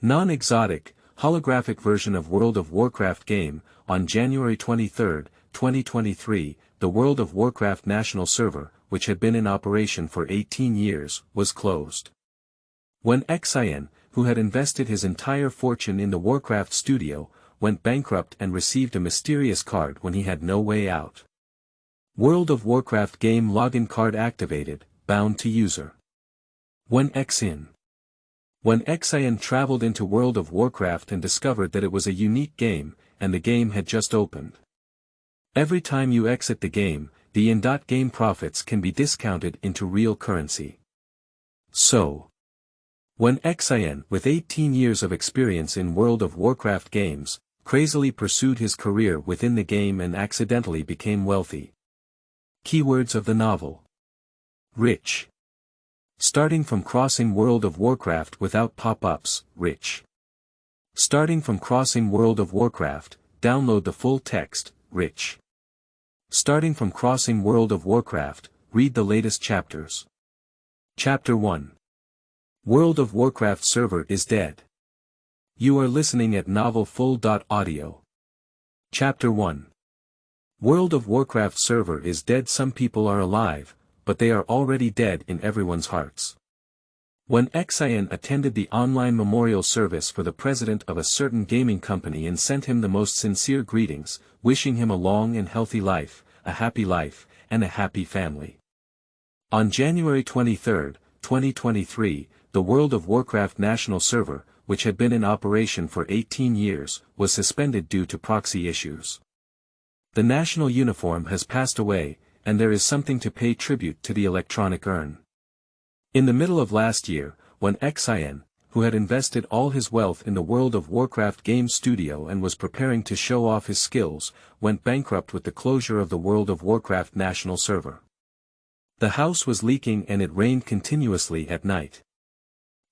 Non-exotic, holographic version of World of Warcraft game. On January 23, 2023, the World of Warcraft national server, which had been in operation for 18 years, was closed. Wen Xin, who had invested his entire fortune in the Warcraft Studio, went bankrupt and received a mysterious card when he had no way out. World of Warcraft game login card activated, bound to user. Wen Xin. Wen Xin traveled into World of Warcraft and discovered that it was a unique game, and the game had just opened. Every time you exit the game, the in-game profits can be discounted into real currency. So, Wen Xin, with 18 years of experience in World of Warcraft games, crazily pursued his career within the game and accidentally became wealthy. Keywords of the novel. Rich. Starting from crossing World of Warcraft without pop-ups, rich. Starting from crossing World of Warcraft, download the full text, rich. Starting from crossing World of Warcraft, read the latest chapters. Chapter 1. World of Warcraft server is dead. You are listening at novelfull.audio. Chapter 1. World of Warcraft server is dead. Some people are alive, but they are already dead in everyone's hearts. Wen Xin attended the online memorial service for the president of a certain gaming company and sent him the most sincere greetings, wishing him a long and healthy life, a happy life, and a happy family. On January 23, 2023, the World of Warcraft national server, which had been in operation for 18 years, was suspended due to proxy issues. The national uniform has passed away, and there is something to pay tribute to the electronic urn. In the middle of last year, Wen Xin, who had invested all his wealth in the World of Warcraft game studio and was preparing to show off his skills, went bankrupt with the closure of the World of Warcraft national server. The house was leaking and it rained continuously at night.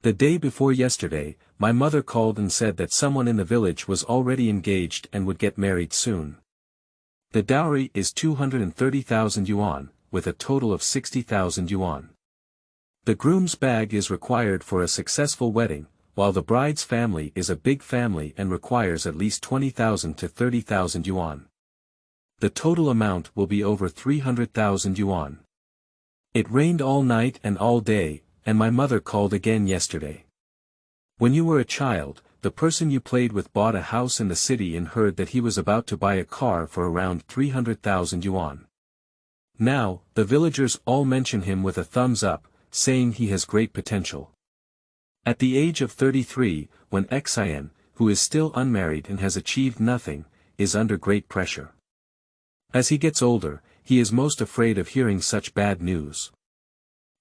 The day before yesterday, my mother called and said that someone in the village was already engaged and would get married soon. The dowry is 230,000 yuan, with a total of 60,000 yuan. The groom's bag is required for a successful wedding, while the bride's family is a big family and requires at least 20,000 to 30,000 yuan. The total amount will be over 300,000 yuan. It rained all night and all day, and my mother called again yesterday. When you were a child, the person you played with bought a house in the city and heard that he was about to buy a car for around 300,000 yuan. Now, the villagers all mention him with a thumbs up, saying he has great potential. At the age of 33, Wen Xin, who is still unmarried and has achieved nothing, is under great pressure. As he gets older, he is most afraid of hearing such bad news.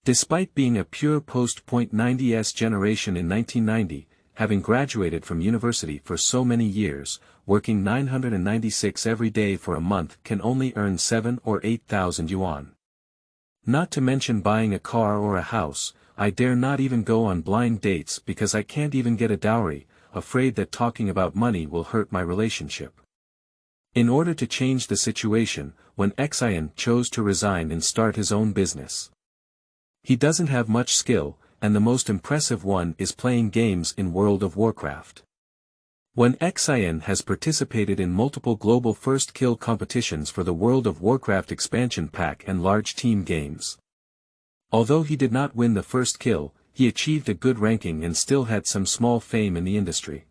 Despite being a pure post-.90s generation in 1990, having graduated from university for so many years, working 996 every day for a month can only earn 7 or 8,000 yuan. Not to mention buying a car or a house, I dare not even go on blind dates because I can't even get a dowry, afraid that talking about money will hurt my relationship. In order to change the situation, Wen Xin chose to resign and start his own business. He doesn't have much skill, and the most impressive one is playing games in World of Warcraft. Wen Xin has participated in multiple global first kill competitions for the World of Warcraft expansion pack and large team games. Although he did not win the first kill, he achieved a good ranking and still had some small fame in the industry.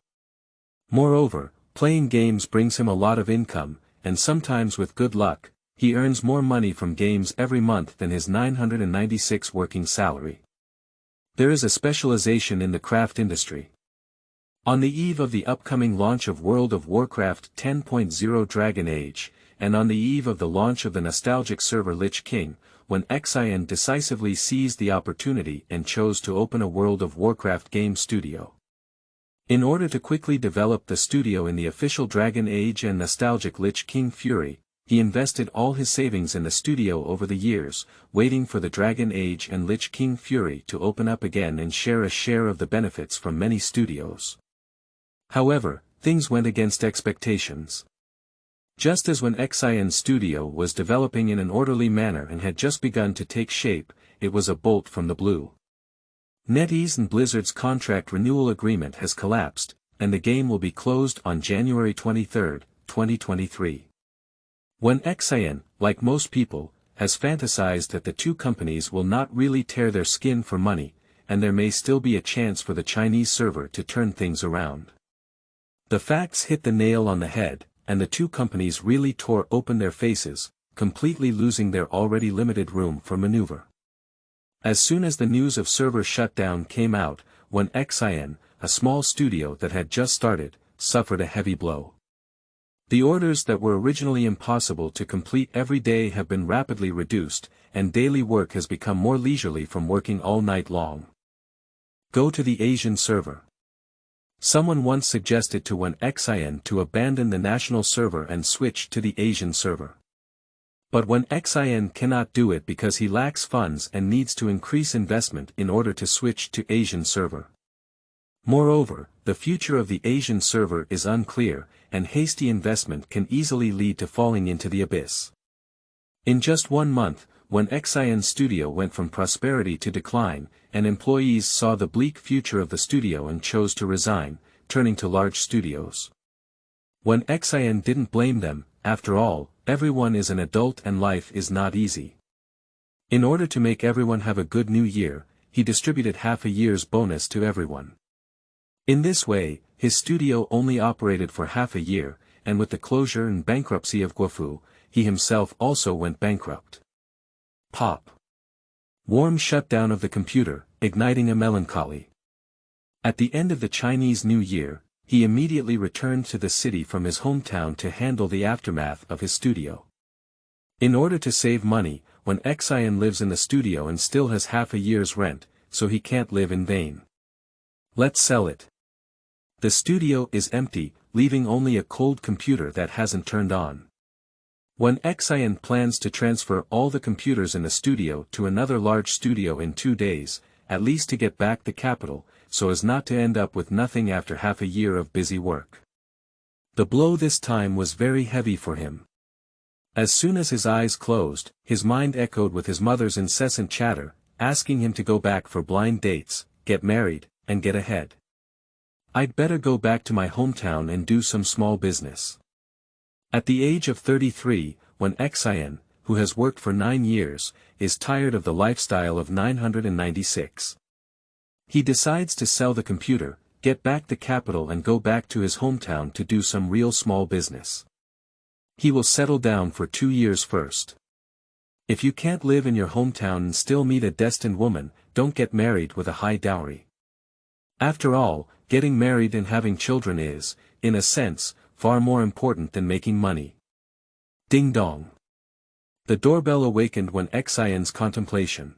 Moreover, playing games brings him a lot of income, and sometimes with good luck, he earns more money from games every month than his 996 working salary. There is a specialization in the craft industry. On the eve of the upcoming launch of World of Warcraft 10.0 Dragon Age, and on the eve of the launch of the nostalgic server Lich King, Wen Xin decisively seized the opportunity and chose to open a World of Warcraft game studio. In order to quickly develop the studio in the official Dragon Age and nostalgic Lich King Fury, he invested all his savings in the studio over the years, waiting for the Dragon Age and Lich King Fury to open up again and share a share of the benefits from many studios. However, things went against expectations. Just as Wen Xin's studio was developing in an orderly manner and had just begun to take shape, it was a bolt from the blue. NetEase and Blizzard's contract renewal agreement has collapsed, and the game will be closed on January 23, 2023. Wen Xin, like most people, has fantasized that the two companies will not really tear their skin for money, and there may still be a chance for the Chinese server to turn things around. The facts hit the nail on the head, and the two companies really tore open their faces, completely losing their already limited room for maneuver. As soon as the news of server shutdown came out, Wen Xin, a small studio that had just started, suffered a heavy blow. The orders that were originally impossible to complete every day have been rapidly reduced, and daily work has become more leisurely from working all night long. Go to the Asian server. Someone once suggested to Wen Xin to abandon the national server and switch to the Asian server. But Wen Xin cannot do it because he lacks funds and needs to increase investment in order to switch to Asian server. Moreover, the future of the Asian server is unclear, and hasty investment can easily lead to falling into the abyss. In just 1 month, Wen Xin Studio went from prosperity to decline, and employees saw the bleak future of the studio and chose to resign, turning to large studios. Wen Xin didn't blame them. After all, everyone is an adult and life is not easy. In order to make everyone have a good new year, he distributed half a year's bonus to everyone. In this way, his studio only operated for half a year, and with the closure and bankruptcy of Guofu, he himself also went bankrupt. Pop. Warm shutdown of the computer, igniting a melancholy. At the end of the Chinese New Year, he immediately returned to the city from his hometown to handle the aftermath of his studio. In order to save money, Wen Xin lives in the studio and still has half a year's rent, so he can't live in vain. Let's sell it. The studio is empty, leaving only a cold computer that hasn't turned on. Wen Xin plans to transfer all the computers in the studio to another large studio in 2 days, at least to get back the capital, so as not to end up with nothing after half a year of busy work. The blow this time was very heavy for him. As soon as his eyes closed, his mind echoed with his mother's incessant chatter, asking him to go back for blind dates, get married, and get ahead. I'd better go back to my hometown and do some small business. At the age of 33, Wen Xin, who has worked for 9 years, is tired of the lifestyle of 996. He decides to sell the computer, get back the capital and go back to his hometown to do some real small business. He will settle down for 2 years first. If you can't live in your hometown and still meet a destined woman, don't get married with a high dowry. After all, getting married and having children is, in a sense, far more important than making money. Ding dong. The doorbell awakened Wen Xin's contemplation.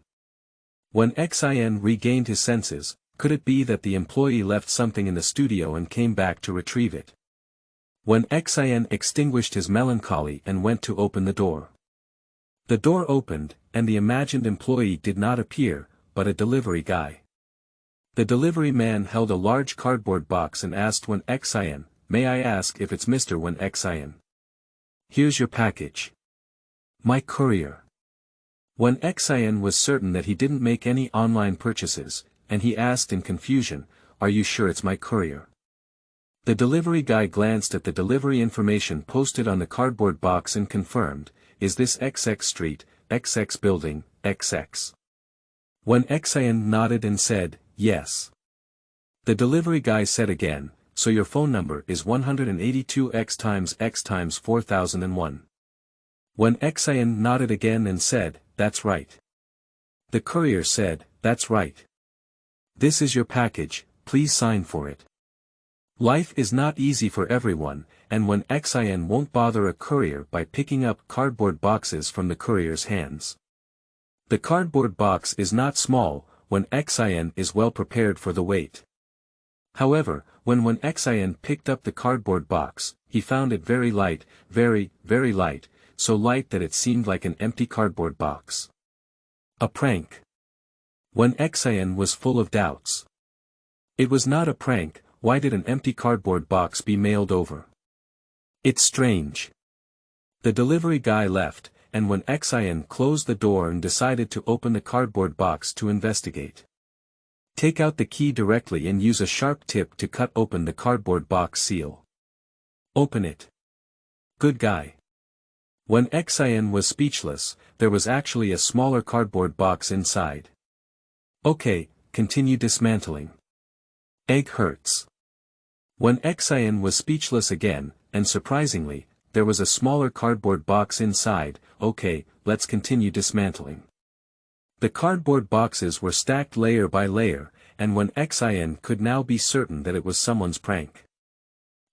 When Xin regained his senses, could it be that the employee left something in the studio and came back to retrieve it? When Xin extinguished his melancholy and went to open the door. The door opened, and the imagined employee did not appear, but a delivery guy. The delivery man held a large cardboard box and asked Wen Xin, "May I ask if it's Mr. Wen Xin? Here's your package." "My courier." Wen Xin was certain that he didn't make any online purchases, and he asked in confusion, "Are you sure it's my courier?" The delivery guy glanced at the delivery information posted on the cardboard box and confirmed, "Is this XX Street, XX Building, XX?" Wen Xin nodded and said, "Yes." The delivery guy said again, "So your phone number is 182X times X times 4001. Wen Xin nodded again and said, "That's right." The courier said, "That's right. This is your package, please sign for it." Life is not easy for everyone, and Wen Xin won't bother a courier by picking up cardboard boxes from the courier's hands. The cardboard box is not small, Wen Xin is well prepared for the weight. However, when Wen Xin picked up the cardboard box, he found it very light, very, very light, so light that it seemed like an empty cardboard box. A prank. Wen Xin was full of doubts. It was not a prank. Why did an empty cardboard box be mailed over? It's strange. The delivery guy left, and Wen Xin closed the door and decided to open the cardboard box to investigate. Take out the key directly and use a sharp tip to cut open the cardboard box seal. Open it. Good guy. When Xin was speechless, there was actually a smaller cardboard box inside. Okay, continue dismantling. Egg hurts. When Xin was speechless again, and surprisingly, there was a smaller cardboard box inside. Okay, let's continue dismantling. The cardboard boxes were stacked layer by layer, and Wen Xin could now be certain that it was someone's prank.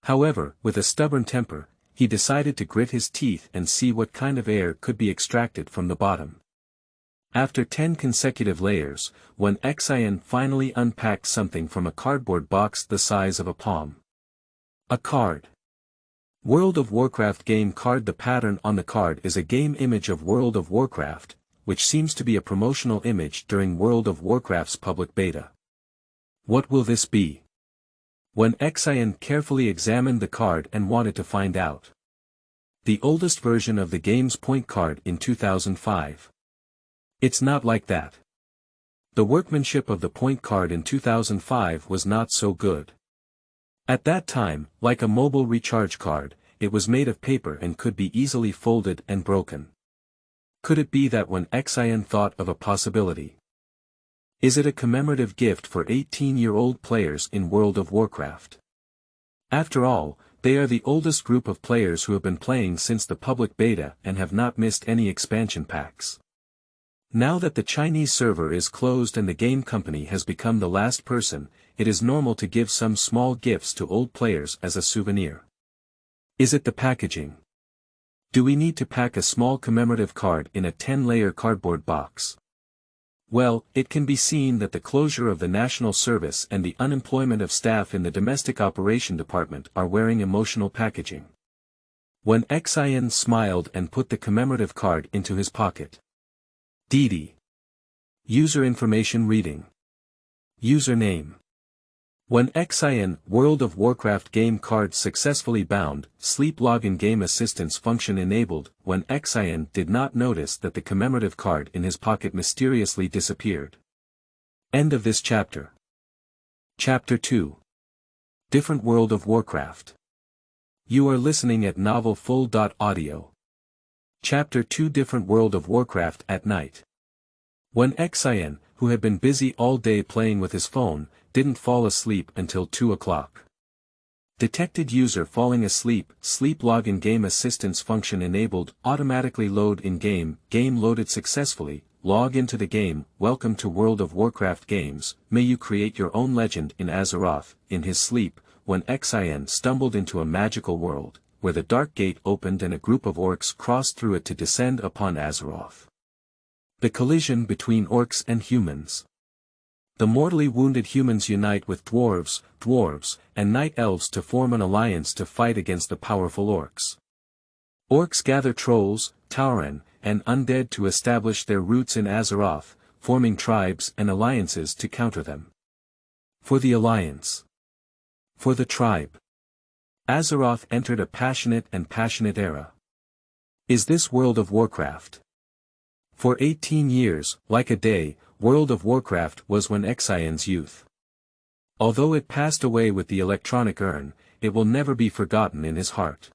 However, with a stubborn temper, he decided to grit his teeth and see what kind of air could be extracted from the bottom. After 10 consecutive layers, Wen Xin finally unpacked something from a cardboard box the size of a palm. A card. World of Warcraft game card. The pattern on the card is a game image of World of Warcraft, which seems to be a promotional image during World of Warcraft's public beta. What will this be? Wen Xin carefully examined the card and wanted to find out. The oldest version of the game's point card in 2005. It's not like that. The workmanship of the point card in 2005 was not so good. At that time, like a mobile recharge card, it was made of paper and could be easily folded and broken. Could it be that Wen Xin thought of a possibility? Is it a commemorative gift for 18-year-old players in World of Warcraft? After all, they are the oldest group of players who have been playing since the public beta and have not missed any expansion packs. Now that the Chinese server is closed and the game company has become the last person, it is normal to give some small gifts to old players as a souvenir. Is it the packaging? Do we need to pack a small commemorative card in a 10-layer cardboard box? Well, it can be seen that the closure of the national service and the unemployment of staff in the domestic operation department are wearing emotional packaging. Wen Xin smiled and put the commemorative card into his pocket. DD. User information reading. Username. Wen Xin, World of Warcraft game card successfully bound, sleep login game assistance function enabled. Wen Xin did not notice that the commemorative card in his pocket mysteriously disappeared. End of this chapter. Chapter 2. Different World of Warcraft. You are listening at novelfull.audio. Chapter 2. Different World of Warcraft at night. Wen Xin, who had been busy all day playing with his phone, didn't fall asleep until 2 o'clock. Detected user falling asleep. Sleep login game assistance function enabled. Automatically load in game. Game loaded successfully. Log into the game. Welcome to World of Warcraft games. May you create your own legend in Azeroth. In his sleep, Wen Xin stumbled into a magical world, where the Dark Gate opened and a group of orcs crossed through it to descend upon Azeroth. The collision between orcs and humans. The mortally wounded humans unite with dwarves, and night elves to form an alliance to fight against the powerful orcs. Orcs gather trolls, tauren, and undead to establish their roots in Azeroth, forming tribes and alliances to counter them. For the alliance. For the tribe. Azeroth entered a passionate era. Is this World of Warcraft? For 18 years, like a day, World of Warcraft was Wen Xion's youth. Although it passed away with the electronic urn, it will never be forgotten in his heart.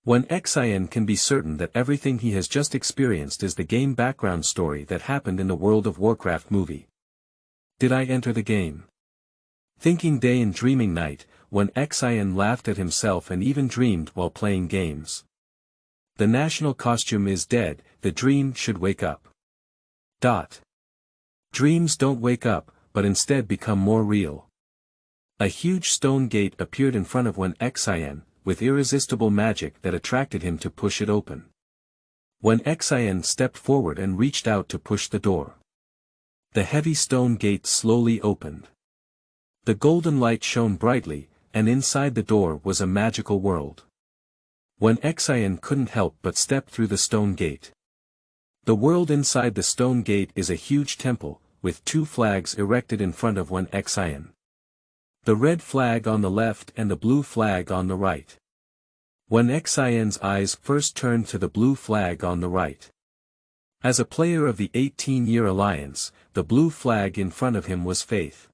Wen Xion can be certain that everything he has just experienced is the game background story that happened in the World of Warcraft movie. Did I enter the game? Thinking day and dreaming night, Wen Xion laughed at himself and even dreamed while playing games. The national costume is dead, the dream should wake up. Dreams don't wake up, but instead become more real. A huge stone gate appeared in front of Wen Xion, with irresistible magic that attracted him to push it open. Wen Xion stepped forward and reached out to push the door. The heavy stone gate slowly opened. The golden light shone brightly, and inside the door was a magical world. Wen Xion couldn't help but step through the stone gate. The world inside the stone gate is a huge temple, with 2 flags erected in front of Wen Xion. The red flag on the left and the blue flag on the right. Wen Xion's eyes first turned to the blue flag on the right. As a player of the 18-year alliance, the blue flag in front of him was faith.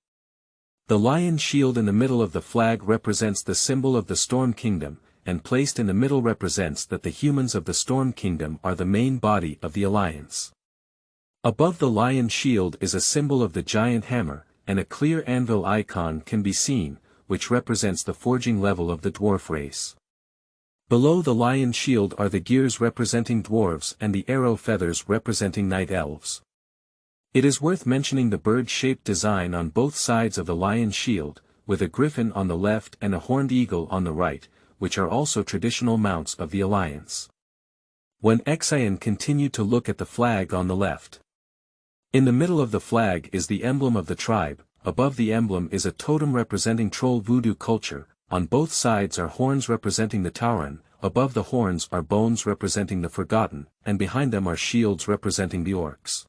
The lion shield in the middle of the flag represents the symbol of the Storm Kingdom, and placed in the middle represents that the humans of the Storm Kingdom are the main body of the alliance. Above the lion shield is a symbol of the giant hammer, and a clear anvil icon can be seen, which represents the forging level of the dwarf race. Below the lion shield are the gears representing dwarves and the arrow feathers representing night elves. It is worth mentioning the bird-shaped design on both sides of the lion shield, with a griffin on the left and a horned eagle on the right, which are also traditional mounts of the alliance. Wen Xin continued to look at the flag on the left. In the middle of the flag is the emblem of the tribe, above the emblem is a totem representing troll voodoo culture, on both sides are horns representing the Tauren, above the horns are bones representing the Forgotten, and behind them are shields representing the orcs.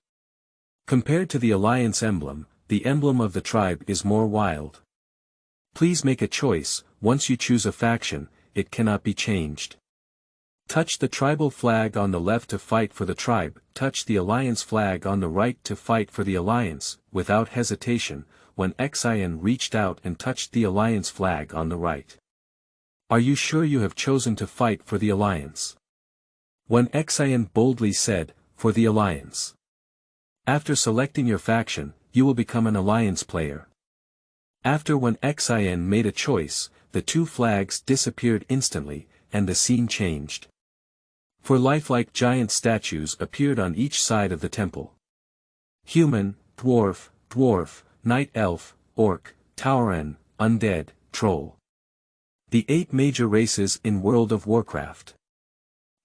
Compared to the alliance emblem, the emblem of the tribe is more wild. Please make a choice. Once you choose a faction, it cannot be changed. Touch the tribal flag on the left to fight for the tribe, touch the alliance flag on the right to fight for the alliance. Without hesitation, Wen Xin reached out and touched the alliance flag on the right. Are you sure you have chosen to fight for the alliance? Wen Xin boldly said, for the alliance. After selecting your faction, you will become an alliance player. After Wen Xin made a choice, the two flags disappeared instantly, and the scene changed. For lifelike giant statues appeared on each side of the temple. Human, dwarf, night elf, orc, Tauren, undead, troll. The 8 major races in World of Warcraft.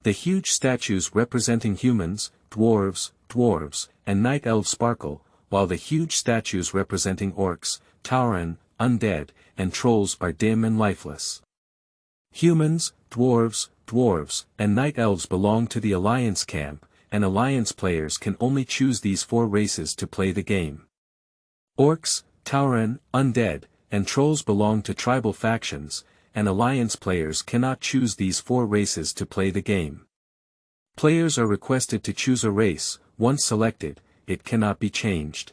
The huge statues representing humans, dwarves, and night elves sparkle, while the huge statues representing orcs, Tauren, undead, and trolls are dim and lifeless. Humans, dwarves, and night elves belong to the alliance camp, and alliance players can only choose these 4 races to play the game. Orcs, Tauren, undead, and trolls belong to tribal factions, and alliance players cannot choose these 4 races to play the game. Players are requested to choose a race. Once selected, it cannot be changed.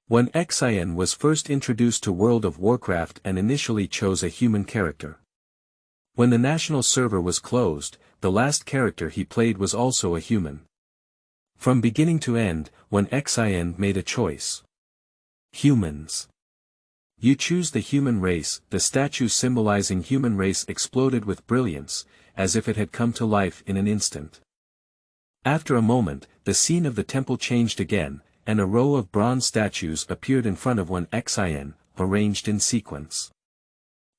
Wen Xin was first introduced to World of Warcraft and initially chose a human character. When the national server was closed, the last character he played was also a human. From beginning to end, Wen Xin made a choice. Humans. You choose the human race. The statue symbolizing human race exploded with brilliance, as if it had come to life in an instant. After a moment, the scene of the temple changed again, and a row of bronze statues appeared in front of Wen Xin, arranged in sequence.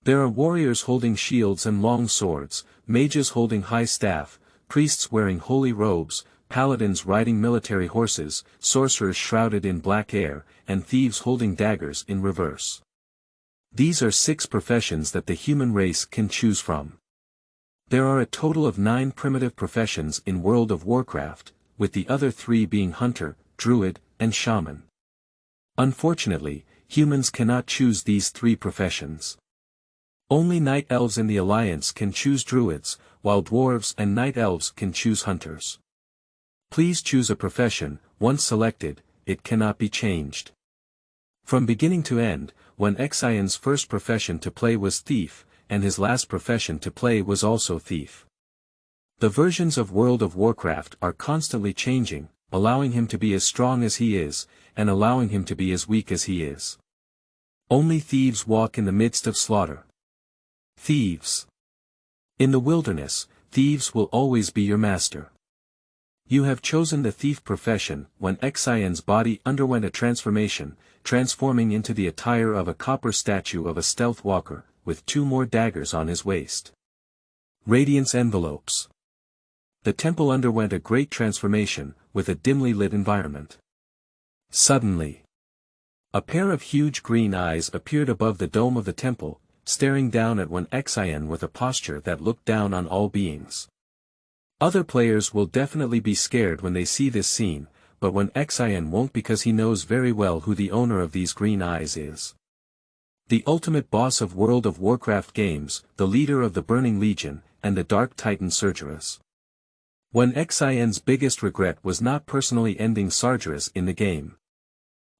There are warriors holding shields and long swords, mages holding high staff, priests wearing holy robes, paladins riding military horses, sorcerers shrouded in black air, and thieves holding daggers in reverse. These are 6 professions that the human race can choose from. There are a total of 9 primitive professions in World of Warcraft, with the other 3 being hunter, druid, and shaman. Unfortunately, humans cannot choose these 3 professions. Only night elves in the alliance can choose druids, while dwarves and night elves can choose hunters. Please choose a profession. Once selected, it cannot be changed. From beginning to end, Wen Xion's first profession to play was thief, and his last profession to play was also thief. The versions of World of Warcraft are constantly changing, allowing him to be as strong as he is, and allowing him to be as weak as he is. Only thieves walk in the midst of slaughter. Thieves. In the wilderness, thieves will always be your master. You have chosen the thief profession. When Xion's body underwent a transformation, transforming into the attire of a copper statue of a stealth walker, with 2 more daggers on his waist. Radiance envelopes. The temple underwent a great transformation, with a dimly lit environment. Suddenly, a pair of huge green eyes appeared above the dome of the temple, staring down at Wen Xion with a posture that looked down on all beings. Other players will definitely be scared when they see this scene, but Wen Xion won't, because he knows very well who the owner of these green eyes is. The ultimate boss of World of Warcraft games, the leader of the Burning Legion, and the Dark Titan Cergeras. Wen Xin's biggest regret was not personally ending Sargeras in the game.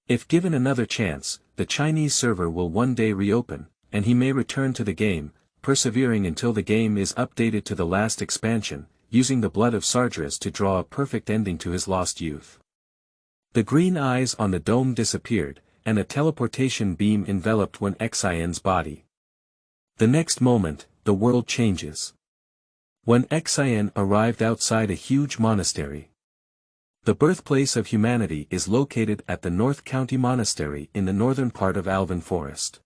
If given another chance, the Chinese server will one day reopen, and he may return to the game, persevering until the game is updated to the last expansion, using the blood of Sargeras to draw a perfect ending to his lost youth. The green eyes on the dome disappeared, and a teleportation beam enveloped Wen Xin's body. The next moment, the world changes. Wen Xin arrived outside a huge monastery. The birthplace of humanity is located at the North County Monastery in the northern part of Alvin Forest.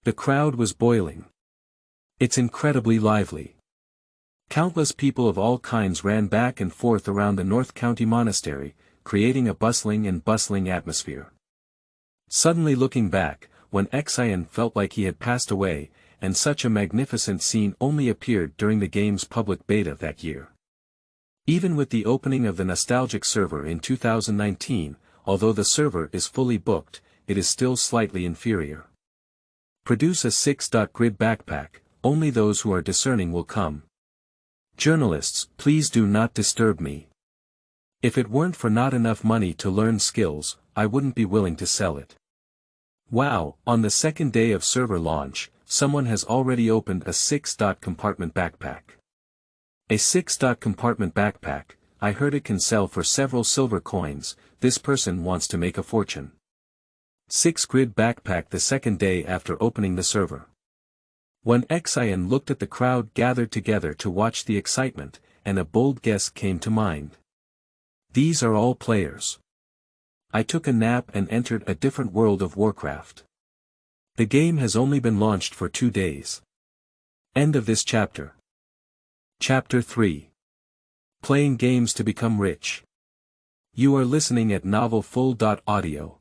The crowd was boiling. It's incredibly lively. Countless people of all kinds ran back and forth around the North County Monastery, creating a bustling atmosphere. Suddenly looking back, Wen Xin felt like he had passed away, and such a magnificent scene only appeared during the game's public beta that year. Even with the opening of the nostalgic server in 2019, although the server is fully booked, it is still slightly inferior. Produce a 6-grid backpack, only those who are discerning will come. Journalists, please do not disturb me. If it weren't for not enough money to learn skills, I wouldn't be willing to sell it. Wow, on the second day of server launch, someone has already opened a 6-compartment backpack. A 6-compartment backpack, I heard it can sell for several silver coins, this person wants to make a fortune. 6-grid backpack the second day after opening the server. Wen Xin looked at the crowd gathered together to watch the excitement, and a bold guess came to mind. These are all players. I took a nap and entered a different World of Warcraft. The game has only been launched for 2 days. End of this chapter. Chapter 3. Playing games to become rich. You are listening at novelfull.audio.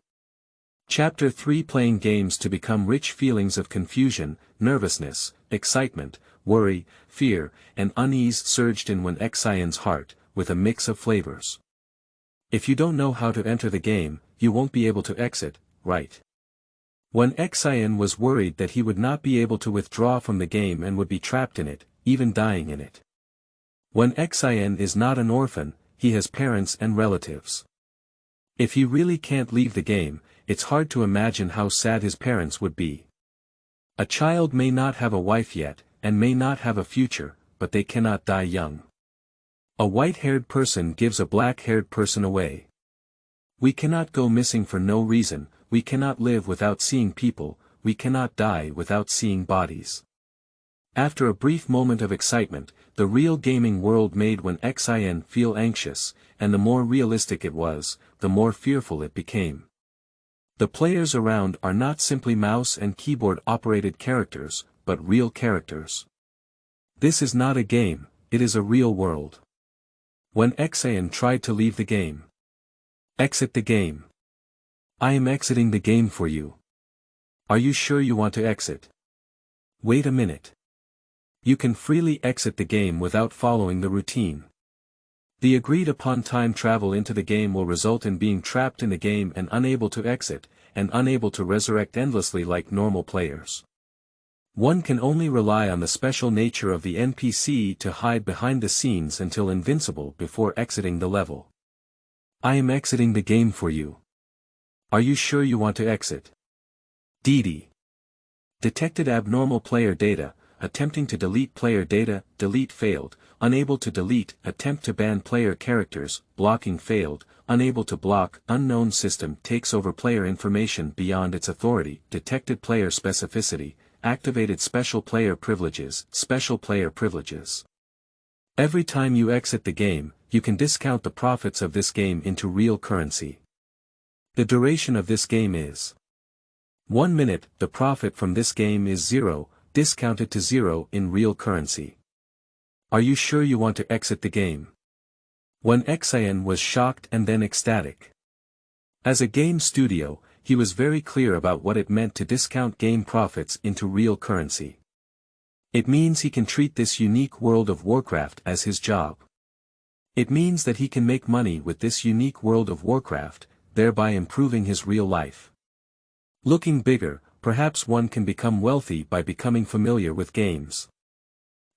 Chapter 3. Playing games to become rich. Feelings of confusion, nervousness, excitement, worry, fear, and unease surged in Wen Xin's heart, with a mix of flavors. If you don't know how to enter the game, you won't be able to exit, right? Wen Xin was worried that he would not be able to withdraw from the game and would be trapped in it, even dying in it. Wen Xin is not an orphan, he has parents and relatives. If he really can't leave the game, it's hard to imagine how sad his parents would be. A child may not have a wife yet, and may not have a future, but they cannot die young. A white-haired person gives a black-haired person away. We cannot go missing for no reason, we cannot live without seeing people, we cannot die without seeing bodies. After a brief moment of excitement, the real gaming world made Wen Xin feel anxious, and the more realistic it was, the more fearful it became. The players around are not simply mouse and keyboard-operated characters, but real characters. This is not a game, it is a real world. Wen Xin tried to leave the game. Exit the game. I am exiting the game for you. Are you sure you want to exit? Wait a minute. You can freely exit the game without following the routine. The agreed-upon time travel into the game will result in being trapped in the game and unable to exit, and unable to resurrect endlessly like normal players. One can only rely on the special nature of the NPC to hide behind the scenes until invincible before exiting the level. I am exiting the game for you. Are you sure you want to exit? DD. Detected abnormal player data, attempting to delete player data, delete failed, unable to delete, attempt to ban player characters, blocking failed, unable to block, unknown system takes over player information beyond its authority, detected player specificity, activated special player privileges, special player privileges. Every time you exit the game, you can discount the profits of this game into real currency. The duration of this game is 1 minute, the profit from this game is 0, discounted to 0 in real currency. Are you sure you want to exit the game? Wen Xin was shocked and then ecstatic. As a game studio, he was very clear about what it meant to discount game profits into real currency. It means he can treat this unique World of Warcraft as his job. It means that he can make money with this unique World of Warcraft, thereby improving his real life. Looking bigger, perhaps one can become wealthy by becoming familiar with games.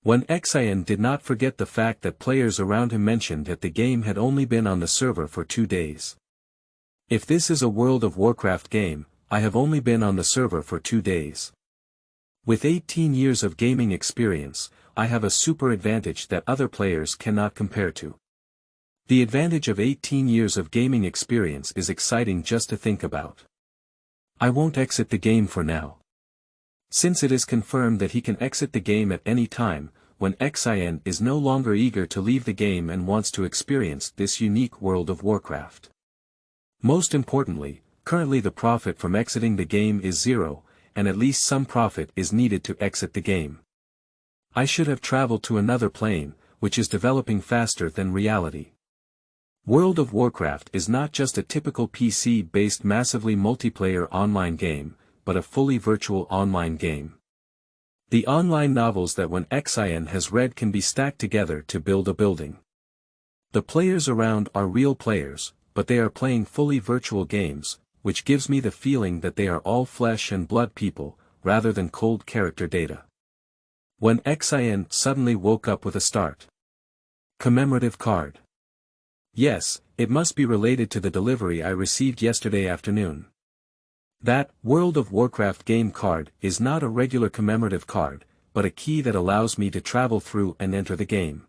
Wen Xin did not forget the fact that players around him mentioned that the game had only been on the server for 2 days. If this is a World of Warcraft game, I have only been on the server for 2 days. With 18 years of gaming experience, I have a super advantage that other players cannot compare to. The advantage of 18 years of gaming experience is exciting just to think about. I won't exit the game for now. Since it is confirmed that he can exit the game at any time, Wen Xin is no longer eager to leave the game and wants to experience this unique World of Warcraft. Most importantly, currently the profit from exiting the game is 0, and at least some profit is needed to exit the game. I should have traveled to another plane, which is developing faster than reality. World of Warcraft is not just a typical PC-based massively multiplayer online game, but a fully virtual online game. The online novels that Wen Xin has read can be stacked together to build a building. The players around are real players, but they are playing fully virtual games, which gives me the feeling that they are all flesh and blood people, rather than cold character data. Wen Xin suddenly woke up with a start. Commemorative card. Yes, it must be related to the delivery I received yesterday afternoon. That World of Warcraft game card is not a regular commemorative card, but a key that allows me to travel through and enter the game.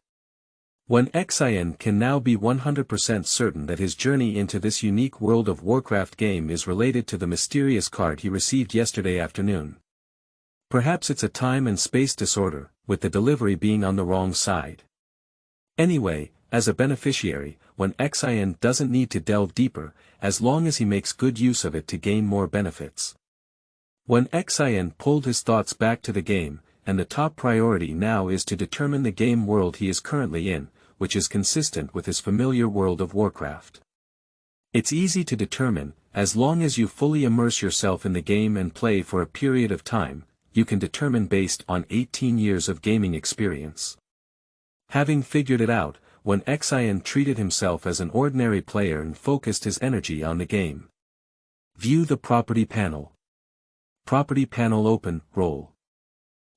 Wen Xin can now be 100% certain that his journey into this unique World of Warcraft game is related to the mysterious card he received yesterday afternoon. Perhaps it's a time and space disorder, with the delivery being on the wrong side. Anyway, as a beneficiary, Wen Xin doesn't need to delve deeper, as long as he makes good use of it to gain more benefits. Wen Xin pulled his thoughts back to the game, and the top priority now is to determine the game world he is currently in, which is consistent with his familiar World of Warcraft. It's easy to determine, as long as you fully immerse yourself in the game and play for a period of time, you can determine based on 18 years of gaming experience. Having figured it out, Wen Xin treated himself as an ordinary player and focused his energy on the game. View the property panel. Property panel open, role.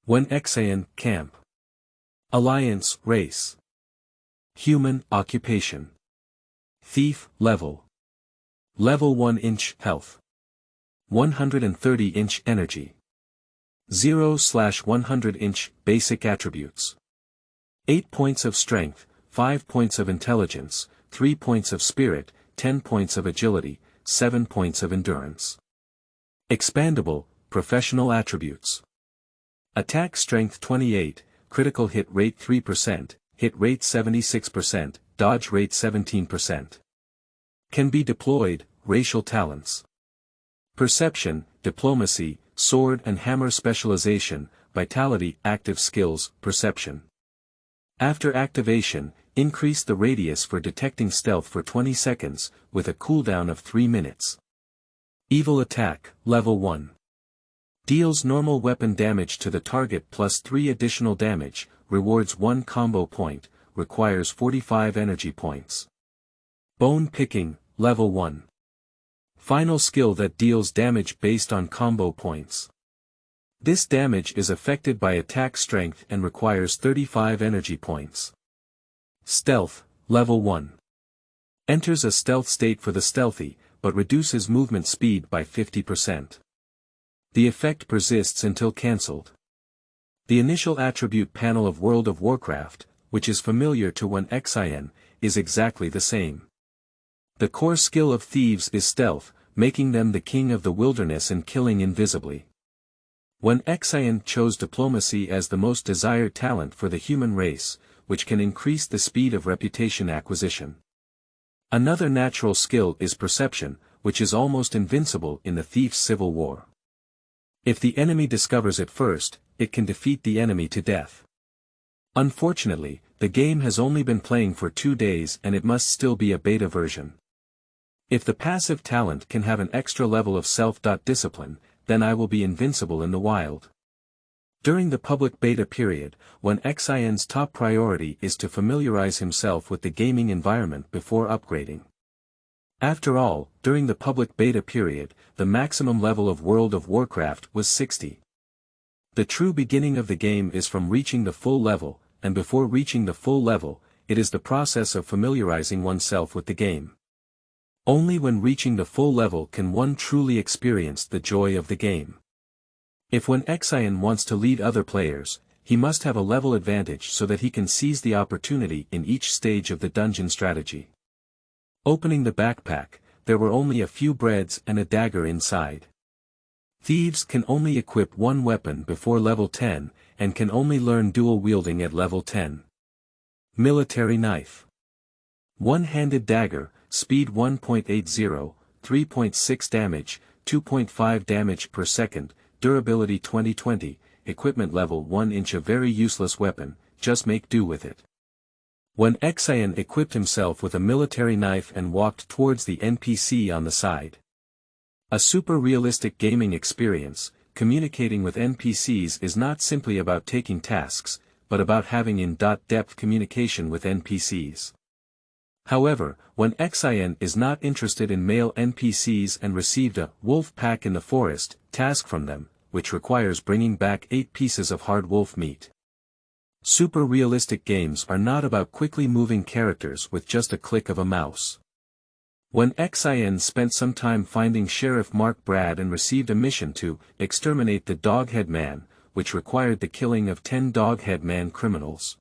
Wen Xin, camp. Alliance, race. Human, occupation. Thief, level. Level 1 inch, health. 130 inch energy. 0/100 inch, basic attributes. 8 points of strength, 5 points of intelligence, 3 points of spirit, 10 points of agility, 7 points of endurance. Expandable, professional attributes. Attack strength 28, critical hit rate 3%, hit rate 76%, dodge rate 17%. Can be deployed, racial talents. Perception, diplomacy, sword and hammer specialization, vitality, active skills, perception. After activation, increase the radius for detecting stealth for 20 seconds, with a cooldown of 3 minutes. Evil attack, level 1. Deals normal weapon damage to the target plus 3 additional damage, rewards 1 combo point, requires 45 energy points. Bone picking, level 1. Final skill that deals damage based on combo points. This damage is affected by attack strength and requires 35 energy points. Stealth, level 1. Enters a stealth state for the stealthy, but reduces movement speed by 50%. The effect persists until cancelled. The initial attribute panel of World of Warcraft, which is familiar to Wen Xin, is exactly the same. The core skill of thieves is stealth, making them the king of the wilderness and killing invisibly. Wen Xin chose diplomacy as the most desired talent for the human race, which can increase the speed of reputation acquisition. Another natural skill is perception, which is almost invincible in the thief's civil war. If the enemy discovers it first, it can defeat the enemy to death. Unfortunately, the game has only been playing for 2 days and it must still be a beta version. If the passive talent can have an extra level of self-discipline, then I will be invincible in the wild. During the public beta period, Wen Xin's top priority is to familiarize himself with the gaming environment before upgrading. After all, during the public beta period, the maximum level of World of Warcraft was 60. The true beginning of the game is from reaching the full level, and before reaching the full level, it is the process of familiarizing oneself with the game. Only when reaching the full level can one truly experience the joy of the game. If Wen Xin wants to lead other players, he must have a level advantage so that he can seize the opportunity in each stage of the dungeon strategy. Opening the backpack, there were only a few breads and a dagger inside. Thieves can only equip one weapon before level 10, and can only learn dual wielding at level 10. Military knife. One-handed dagger, speed 1.80, 3.6 damage, 2.5 damage per second, durability 2020, equipment level 1 inch. A very useless weapon, just make do with it. Wen Xin equipped himself with a military knife and walked towards the NPC on the side. A super realistic gaming experience, communicating with NPCs is not simply about taking tasks, but about having in-depth communication with NPCs. However, Wen Xin is not interested in male NPCs and received a wolf pack in the forest task from them, which requires bringing back 8 pieces of hard wolf meat. Super realistic games are not about quickly moving characters with just a click of a mouse. Wen Xin spent some time finding Sheriff Mark Brad and received a mission to exterminate the Doghead Man, which required the killing of 10 Doghead Man criminals.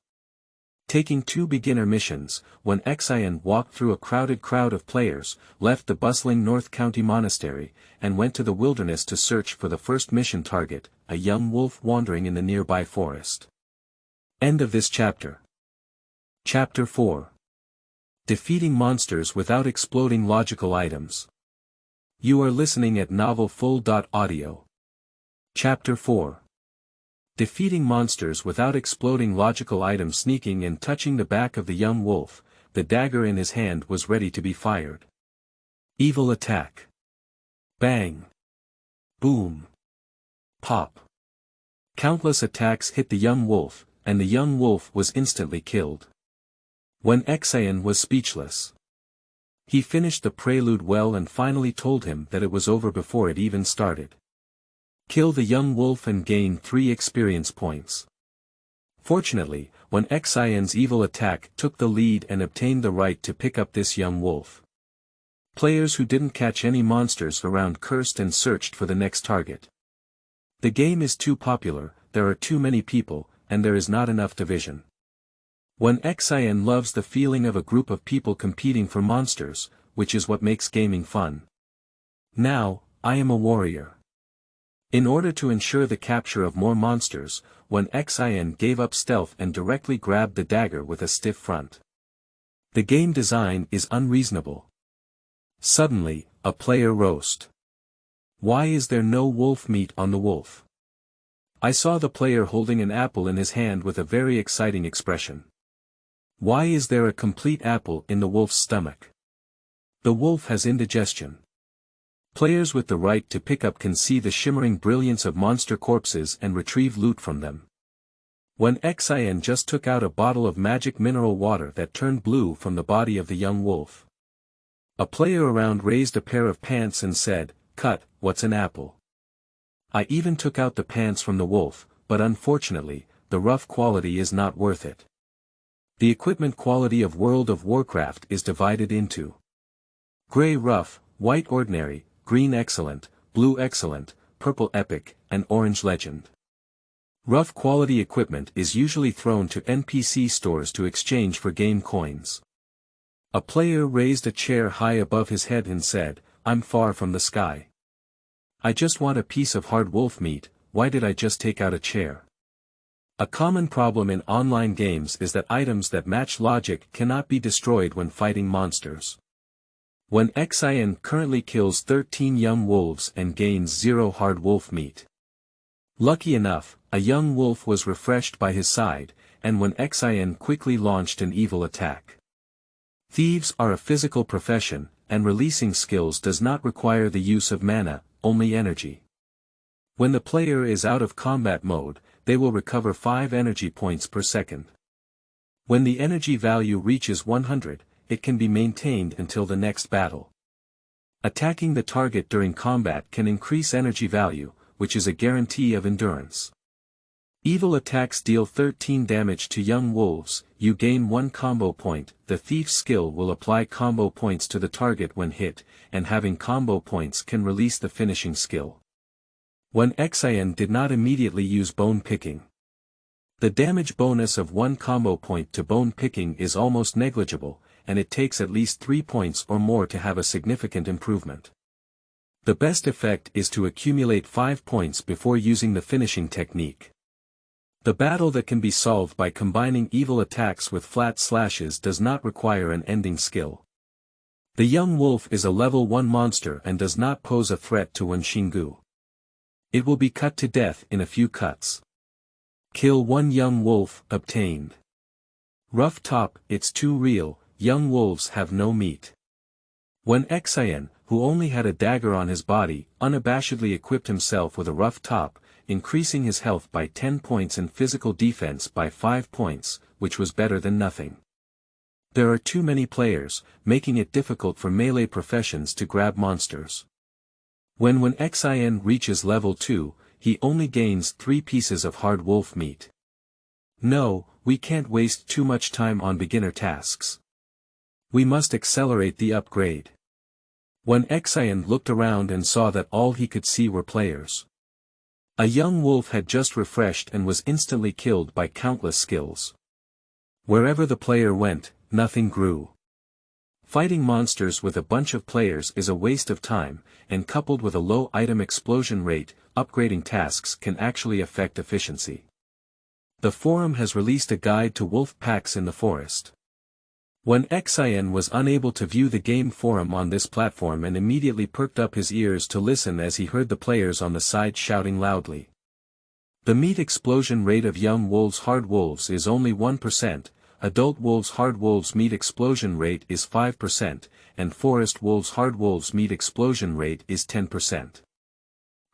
Taking 2 beginner missions, Wen Xin walked through a crowded crowd of players, left the bustling North County Monastery, and went to the wilderness to search for the first mission target, a young wolf wandering in the nearby forest. End of this chapter. Chapter 4. Defeating monsters without exploding logical items. You are listening at novelfull.audio. Chapter 4. Defeating monsters without exploding logical items. Sneaking and touching the back of the young wolf, the dagger in his hand was ready to be fired. Evil attack. Bang. Boom. Pop. Countless attacks hit the young wolf, and the young wolf was instantly killed. Wen Xin was speechless. He finished the prelude well and finally told him that it was over before it even started. Kill the young wolf and gain 3 experience points. Fortunately, Wen Xin's evil attack took the lead and obtained the right to pick up this young wolf. Players who didn't catch any monsters around cursed and searched for the next target. The game is too popular, there are too many people, and there is not enough division. Wen Xin loves the feeling of a group of people competing for monsters, which is what makes gaming fun. Now, I am a warrior. In order to ensure the capture of more monsters, Wen Xin gave up stealth and directly grabbed the dagger with a stiff front. The game design is unreasonable. Suddenly, a player roast. Why is there no wolf meat on the wolf? I saw the player holding an apple in his hand with a very exciting expression. Why is there a complete apple in the wolf's stomach? The wolf has indigestion. Players with the right to pick up can see the shimmering brilliance of monster corpses and retrieve loot from them. Wen Xin just took out a bottle of magic mineral water that turned blue from the body of the young wolf. A player around raised a pair of pants and said, "Cut, what's an apple?" I even took out the pants from the wolf, but unfortunately, the rough quality is not worth it. The equipment quality of World of Warcraft is divided into Gray Rough, White Ordinary, Green Excellent, Blue Excellent, Purple Epic, and Orange Legend. Rough quality equipment is usually thrown to NPC stores to exchange for game coins. A player raised a chair high above his head and said, "I'm far from the sky. I just want a piece of hard wolf meat, why did I just take out a chair?" A common problem in online games is that items that match logic cannot be destroyed when fighting monsters. Wen Xin currently kills 13 young wolves and gains 0 hard wolf meat. Lucky enough, a young wolf was refreshed by his side, and Wen Xin quickly launched an evil attack. Thieves are a physical profession, and releasing skills does not require the use of mana, only energy. When the player is out of combat mode, they will recover 5 energy points per second. When the energy value reaches 100, it can be maintained until the next battle. Attacking the target during combat can increase energy value, which is a guarantee of endurance. Evil attacks deal 13 damage to young wolves, you gain 1 combo point, the thief's skill will apply combo points to the target when hit, and having combo points can release the finishing skill. Wen Xin did not immediately use bone picking. The damage bonus of 1 combo point to bone picking is almost negligible, and it takes at least 3 points or more to have a significant improvement. The best effect is to accumulate 5 points before using the finishing technique. The battle that can be solved by combining evil attacks with flat slashes does not require an ending skill. The young wolf is a level 1 monster and does not pose a threat to Wen Xin. It will be cut to death in a few cuts. Kill 1 young wolf, obtained. Rough top, it's too real, young wolves have no meat. Wen Xin, who only had a dagger on his body, unabashedly equipped himself with a rough top, increasing his health by 10 points and physical defense by 5 points, which was better than nothing. There are too many players, making it difficult for melee professions to grab monsters. When Wen Xin reaches level 2, he only gains 3 pieces of hard wolf meat. No, we can't waste too much time on beginner tasks. We must accelerate the upgrade. Wen Xin looked around and saw that all he could see were players. A young wolf had just refreshed and was instantly killed by countless skills. Wherever the player went, nothing grew. Fighting monsters with a bunch of players is a waste of time, and coupled with a low item explosion rate, upgrading tasks can actually affect efficiency. The forum has released a guide to wolf packs in the forest. Wen Xin was unable to view the game forum on this platform and immediately perked up his ears to listen as he heard the players on the side shouting loudly. The meat explosion rate of young wolves' hard wolves is only 1%, adult wolves' hard wolves' meat explosion rate is 5%, and forest wolves' hard wolves' meat explosion rate is 10%.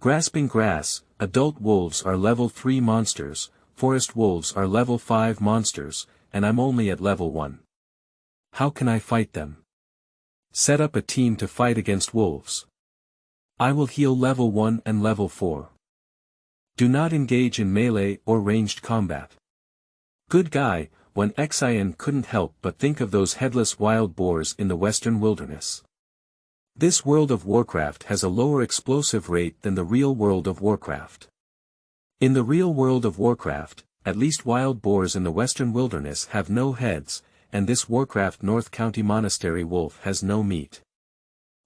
Grasping grass, adult wolves are level 3 monsters, forest wolves are level 5 monsters, and I'm only at level 1. How can I fight them? Set up a team to fight against wolves. I will heal level 1 and level 4. Do not engage in melee or ranged combat. Good guy, Wen Xin couldn't help but think of those headless wild boars in the western wilderness. This World of Warcraft has a lower explosive rate than the real World of Warcraft. In the real World of Warcraft, at least wild boars in the western wilderness have no heads, and this Warcraft North County Monastery wolf has no meat.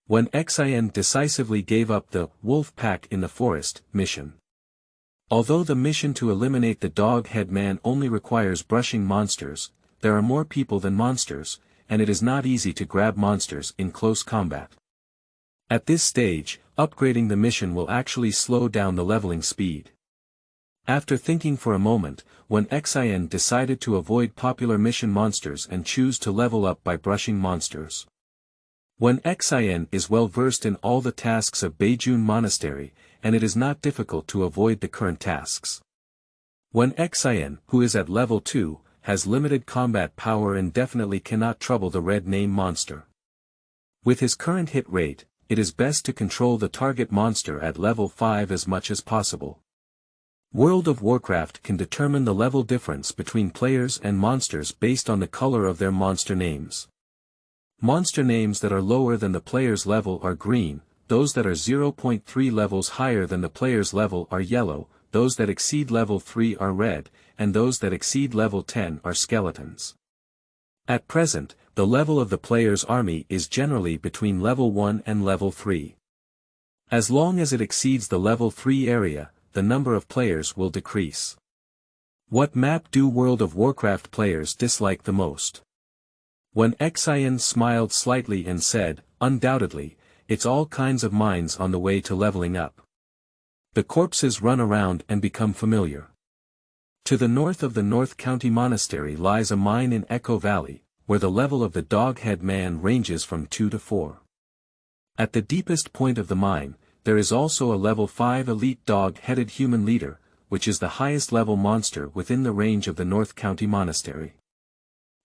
Wen Xin decisively gave up the wolf pack in the forest mission. Although the mission to eliminate the dog-head man only requires brushing monsters, there are more people than monsters, and it is not easy to grab monsters in close combat. At this stage, upgrading the mission will actually slow down the leveling speed. After thinking for a moment, Wen Xin decided to avoid popular mission monsters and choose to level up by brushing monsters. Wen Xin is well versed in all the tasks of Beijun Monastery, and it is not difficult to avoid the current tasks. Wen Xin, who is at level 2, has limited combat power and definitely cannot trouble the red name monster. With his current hit rate, it is best to control the target monster at level 5 as much as possible. World of Warcraft can determine the level difference between players and monsters based on the color of their monster names. Monster names that are lower than the player's level are green, those that are 0.3 levels higher than the player's level are yellow, those that exceed level 3 are red, and those that exceed level 10 are skeletons. At present, the level of the player's army is generally between level 1 and level 3. As long as it exceeds the level 3 area, the number of players will decrease. What map do World of Warcraft players dislike the most? Wen Xin smiled slightly and said, undoubtedly, it's all kinds of mines on the way to leveling up. The corpses run around and become familiar. To the north of the North County Monastery lies a mine in Echo Valley, where the level of the dog-head man ranges from 2 to 4. At the deepest point of the mine, there is also a level 5 elite dog-headed human leader, which is the highest level monster within the range of the North County Monastery.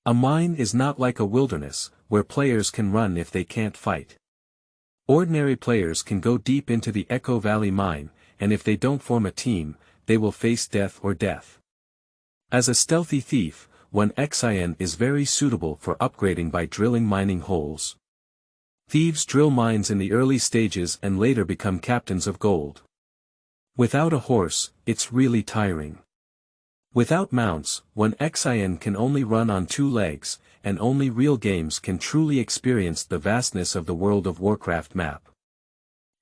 A mine is not like a wilderness, where players can run if they can't fight. Ordinary players can go deep into the Echo Valley mine, and if they don't form a team, they will face death or death. As a stealthy thief, Wen Xin is very suitable for upgrading by drilling mining holes. Thieves drill mines in the early stages and later become captains of gold. Without a horse, it's really tiring. Without mounts, Wen Xin can only run on 2 legs, and only real games can truly experience the vastness of the World of Warcraft map.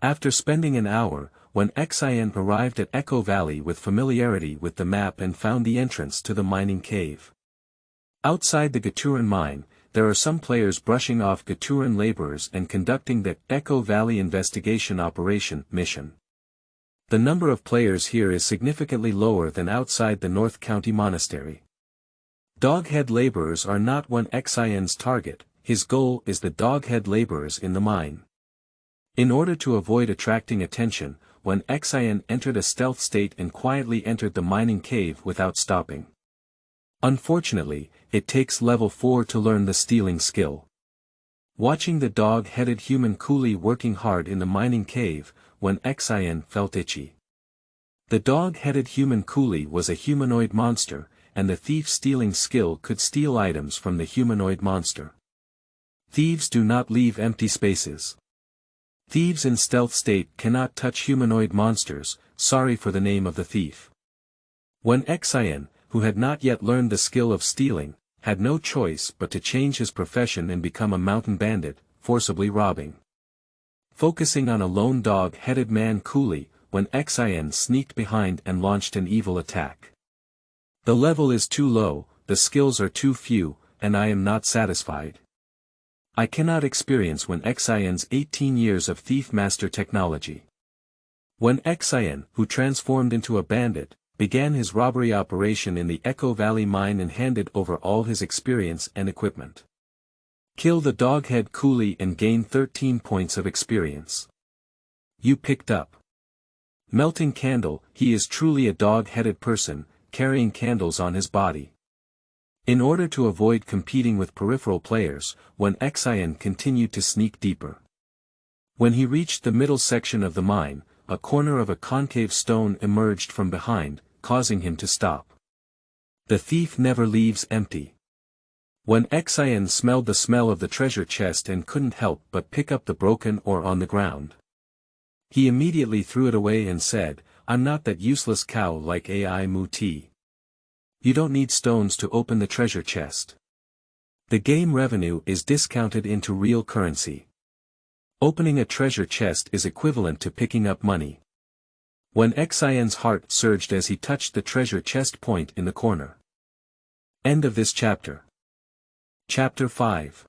After spending an hour, Wen Xin arrived at Echo Valley with familiarity with the map and found the entrance to the mining cave. Outside the Gaturan mine, there are some players brushing off Gaturan laborers and conducting the Echo Valley Investigation Operation mission. The number of players here is significantly lower than outside the North County Monastery. Doghead laborers are not Wen Xin's target, his goal is the doghead laborers in the mine. In order to avoid attracting attention, Wen Xin entered a stealth state and quietly entered the mining cave without stopping. Unfortunately, it takes level 4 to learn the stealing skill. Watching the dog-headed human coolie working hard in the mining cave, Wen Xin felt itchy. The dog-headed human coolie was a humanoid monster, and the thief's stealing skill could steal items from the humanoid monster. Thieves do not leave empty spaces. Thieves in stealth state cannot touch humanoid monsters, sorry for the name of the thief. Wen Xin, who had not yet learned the skill of stealing, had no choice but to change his profession and become a mountain bandit, forcibly robbing. Focusing on a lone dog-headed man coolie, Wen Xin sneaked behind and launched an evil attack. The level is too low, the skills are too few, and I am not satisfied. I cannot experience Wen Xin's 18 years of thief master technology. Wen Xin, who transformed into a bandit, began his robbery operation in the Echo Valley mine and handed over all his experience and equipment. Kill the doghead coolie and gain 13 points of experience. You picked up. Melting candle, he is truly a dog-headed person, carrying candles on his body. In order to avoid competing with peripheral players, Wen Xin continued to sneak deeper. When he reached the middle section of the mine, a corner of a concave stone emerged from behind, causing him to stop. The thief never leaves empty. Wen Xin smelled the smell of the treasure chest and couldn't help but pick up the broken ore on the ground. He immediately threw it away and said, "I'm not that useless cow like AI Muti. You don't need stones to open the treasure chest. The game revenue is discounted into real currency. Opening a treasure chest is equivalent to picking up money." Wen Xin's heart surged as he touched the treasure chest point in the corner. End of this chapter. Chapter 5.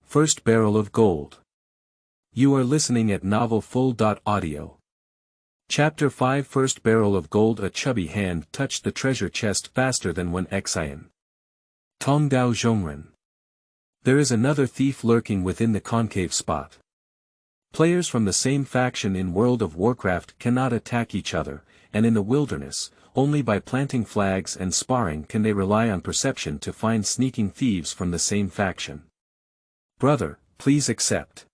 First Barrel of Gold. You are listening at novelfull.audio. Chapter 5 First Barrel of Gold. A chubby hand touched the treasure chest faster than Wen Xin. Tongdao Zhongren. There is another thief lurking within the concave spot. Players from the same faction in World of Warcraft cannot attack each other, and in the wilderness, only by planting flags and sparring can they rely on perception to find sneaking thieves from the same faction. Brother, please accept.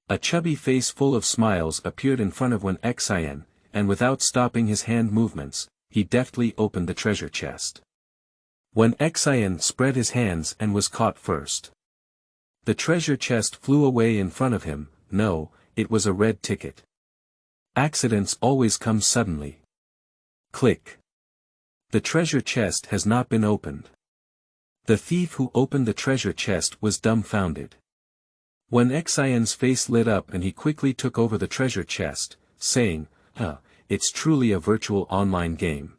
A chubby face full of smiles appeared in front of Wen Xin, and without stopping his hand movements, he deftly opened the treasure chest. Wen Xin spread his hands and was caught first. The treasure chest flew away in front of him. No, it was a red ticket. Accidents always come suddenly. Click. The treasure chest has not been opened. The thief who opened the treasure chest was dumbfounded. Wen Xin's face lit up and he quickly took over the treasure chest, saying, it's truly a virtual online game.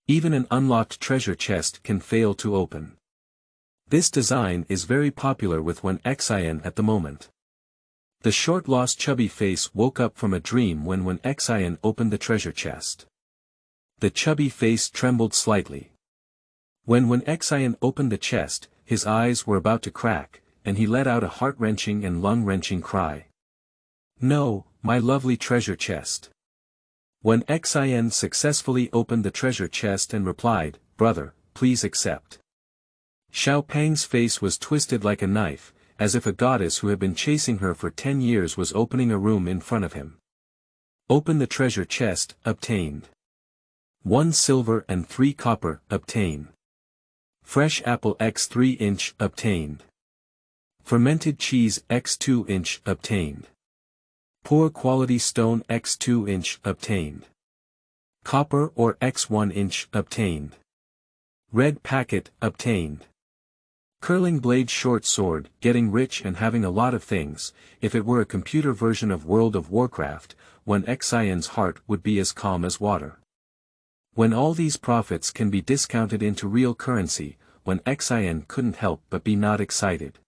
Even an unlocked treasure chest can fail to open. This design is very popular with Wen Xin at the moment. The short-lost chubby face woke up from a dream when Wen Xin opened the treasure chest. The chubby face trembled slightly. When Wen Xin opened the chest, his eyes were about to crack, and he let out a heart-wrenching and lung-wrenching cry. No, my lovely treasure chest. Wen Xin successfully opened the treasure chest and replied, "Brother, please accept." Xiao Pang's face was twisted like a knife, as if a goddess who had been chasing her for 10 years was opening a room in front of him. Open the treasure chest, obtained. 1 silver and 3 copper, obtain. Fresh apple x 3-inch, obtained. Fermented cheese x 2-inch, obtained. Poor quality stone x 2-inch, obtained. Copper or x 1-inch, obtained. Red packet, obtained. Curling blade short sword, getting rich and having a lot of things. If it were a computer version of World of Warcraft, Wen Xin's heart would be as calm as water. When all these profits can be discounted into real currency, Wen Xin couldn't help but be not excited.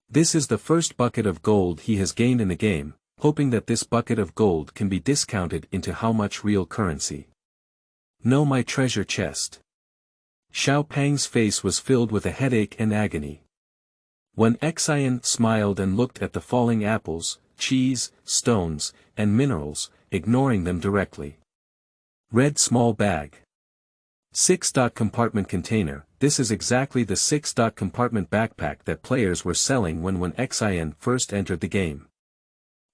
This is the first bucket of gold he has gained in the game, hoping that this bucket of gold can be discounted into how much real currency. No, my treasure chest. Xiao Pang's face was filled with a headache and agony. Wen Xin smiled and looked at the falling apples, cheese, stones, and minerals, ignoring them directly. Red small bag. 6. Compartment container. This is exactly the 6. Compartment backpack that players were selling when Wen Xin first entered the game.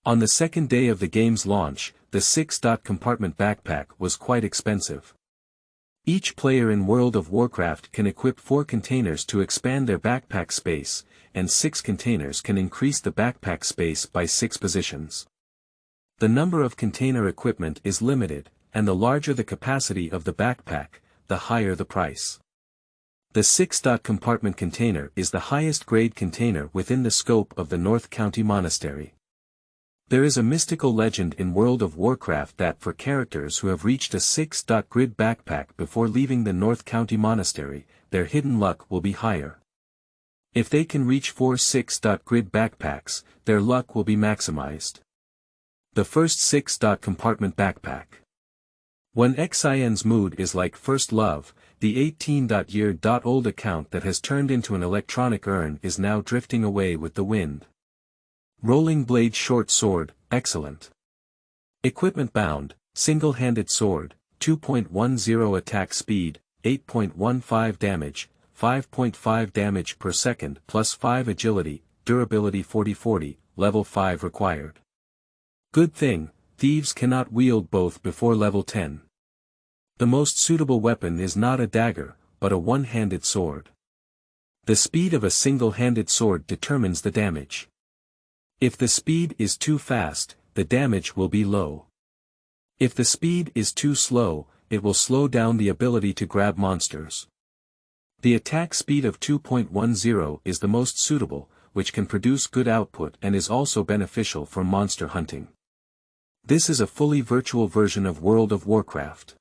On the second day of the game's launch, the 6. Compartment backpack was quite expensive. Each player in World of Warcraft can equip 4 containers to expand their backpack space, and 6 containers can increase the backpack space by 6 positions. The number of container equipment is limited, and the larger the capacity of the backpack, the higher the price. The 6. Compartment container is the highest grade container within the scope of the North County Monastery. There is a mystical legend in World of Warcraft that for characters who have reached a 6. Grid backpack before leaving the North County Monastery, their hidden luck will be higher. If they can reach 4 6. Grid backpacks, their luck will be maximized. The first 6. Compartment backpack. Wen Xin's mood is like first love, the 18-year-old account that has turned into an electronic urn is now drifting away with the wind. Rolling blade short sword, excellent. Equipment bound, single-handed sword, 2.10 attack speed, 8.15 damage, 5.5 damage per second plus 5 agility, durability 40/40, level 5 required. Good thing, thieves cannot wield both before level 10. The most suitable weapon is not a dagger, but a one-handed sword. The speed of a single-handed sword determines the damage. If the speed is too fast, the damage will be low. If the speed is too slow, it will slow down the ability to grab monsters. The attack speed of 2.10 is the most suitable, which can produce good output and is also beneficial for monster hunting. This is a fully virtual version of World of Warcraft.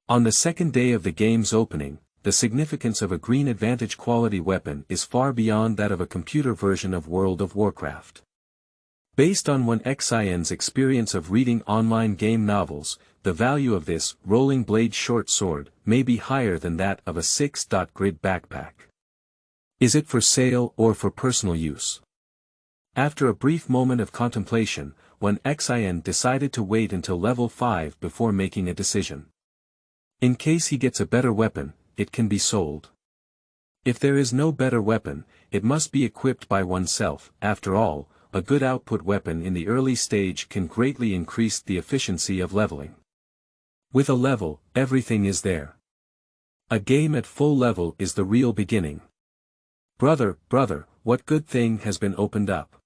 On the second day of the game's opening, the significance of a green advantage quality weapon is far beyond that of a computer version of World of Warcraft. Based on Wen Xin's experience of reading online game novels, the value of this rolling blade short sword may be higher than that of a 6. Grid backpack. Is it for sale or for personal use? After a brief moment of contemplation, Wen Xin decided to wait until level 5 before making a decision. In case he gets a better weapon, it can be sold. If there is no better weapon, it must be equipped by oneself. After all, a good output weapon in the early stage can greatly increase the efficiency of leveling. With a level, everything is there. A game at full level is the real beginning. Brother, what good thing has been opened up?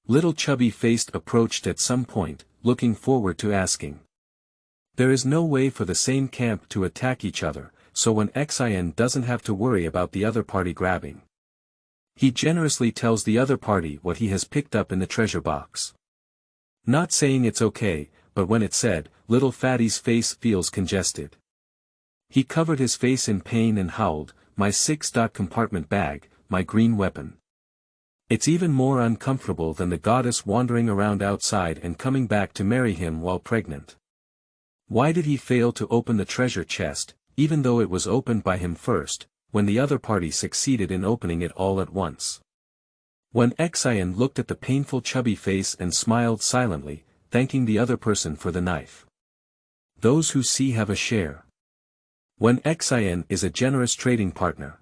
Little chubby-faced approached at some point, looking forward to asking. There is no way for the same camp to attack each other, so Wen Xin doesn't have to worry about the other party grabbing. He generously tells the other party what he has picked up in the treasure box. Not saying it's okay, but when it's said, little fatty's face feels congested. He covered his face in pain and howled, "My 6. Compartment bag, my green weapon." It's even more uncomfortable than the goddess wandering around outside and coming back to marry him while pregnant. Why did he fail to open the treasure chest, even though it was opened by him first, when the other party succeeded in opening it all at once? Wen Xin looked at the painful chubby face and smiled silently, thanking the other person for the knife. Those who see have a share. Wen Xin is a generous trading partner.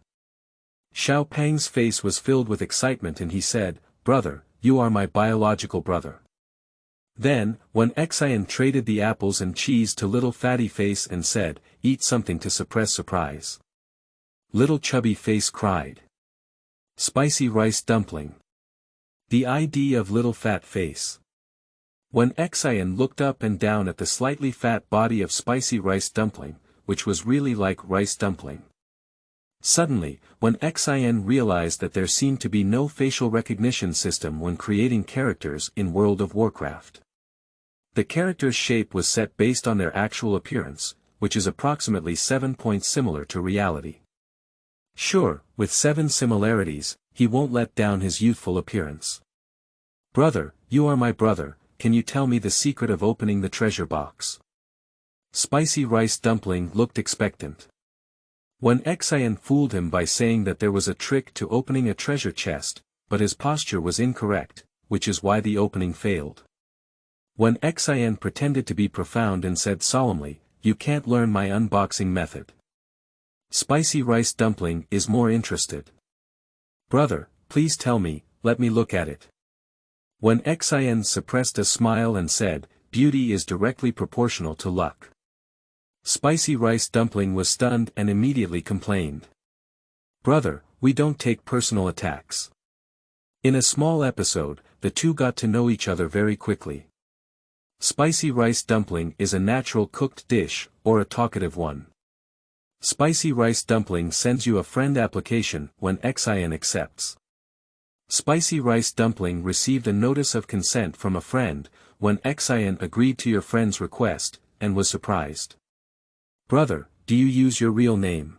Xiao Pang's face was filled with excitement and he said, "Brother, you are my biological brother. Then, Wen Xin traded the apples and cheese to Little Fatty Face and said, "Eat something to suppress surprise." Little Chubby Face cried, "Spicy rice dumpling." The ID of Little Fat Face. Wen Xin looked up and down at the slightly fat body of Spicy Rice Dumpling, which was really like rice dumpling. Suddenly, Wen Xin realized that there seemed to be no facial recognition system when creating characters in World of Warcraft. The character's shape was set based on their actual appearance, which is approximately 7 points similar to reality. Sure, with 7 similarities, he won't let down his youthful appearance. "Brother, you are my brother, can you tell me the secret of opening the treasure box?" Spicy Rice Dumpling looked expectant. Wen Xin fooled him by saying that there was a trick to opening a treasure chest, but his posture was incorrect, which is why the opening failed. Wen Xin pretended to be profound and said solemnly, "You can't learn my unboxing method." Spicy Rice Dumpling is more interested. "Brother, please tell me, let me look at it." Wen Xin suppressed a smile and said, "Beauty is directly proportional to luck." Spicy Rice Dumpling was stunned and immediately complained. "Brother, we don't take personal attacks." In a small episode, the two got to know each other very quickly. Spicy Rice Dumpling is a natural cooked dish, or a talkative one. Spicy Rice Dumpling sends you a friend application when Xin accepts. Spicy Rice Dumpling received a notice of consent from a friend, when Xin agreed to your friend's request, and was surprised. "Brother, do you use your real name?"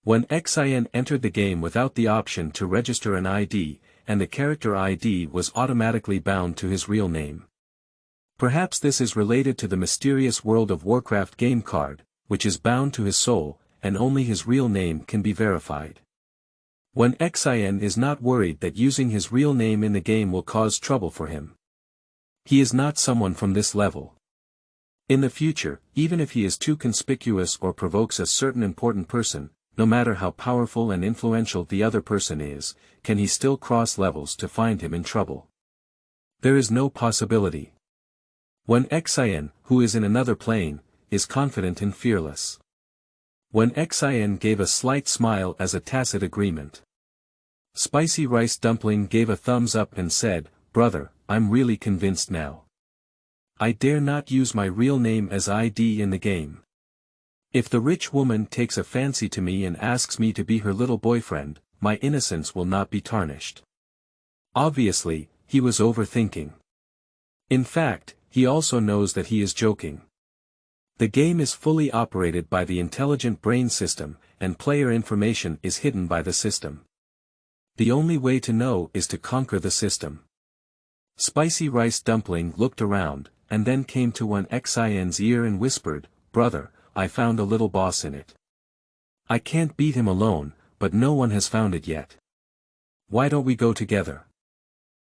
When Xin entered the game without the option to register an ID, and the character ID was automatically bound to his real name. Perhaps this is related to the mysterious World of Warcraft game card, which is bound to his soul, and only his real name can be verified. Wen Xin is not worried that using his real name in the game will cause trouble for him. He is not someone from this level. In the future, even if he is too conspicuous or provokes a certain important person, no matter how powerful and influential the other person is, can he still cross levels to find him in trouble? There is no possibility. Wen Xin, who is in another plane, is confident and fearless. Wen Xin gave a slight smile as a tacit agreement. Spicy Rice Dumpling gave a thumbs up and said, "Brother, I'm really convinced now. I dare not use my real name as ID in the game. If the rich woman takes a fancy to me and asks me to be her little boyfriend, my innocence will not be tarnished." Obviously, he was overthinking. In fact, he also knows that he is joking. The game is fully operated by the intelligent brain system, and player information is hidden by the system. The only way to know is to conquer the system. Spicy Rice Dumpling looked around, and then came to Wen Xin's ear and whispered, "Brother, I found a little boss in it. I can't beat him alone, but no one has found it yet. Why don't we go together?"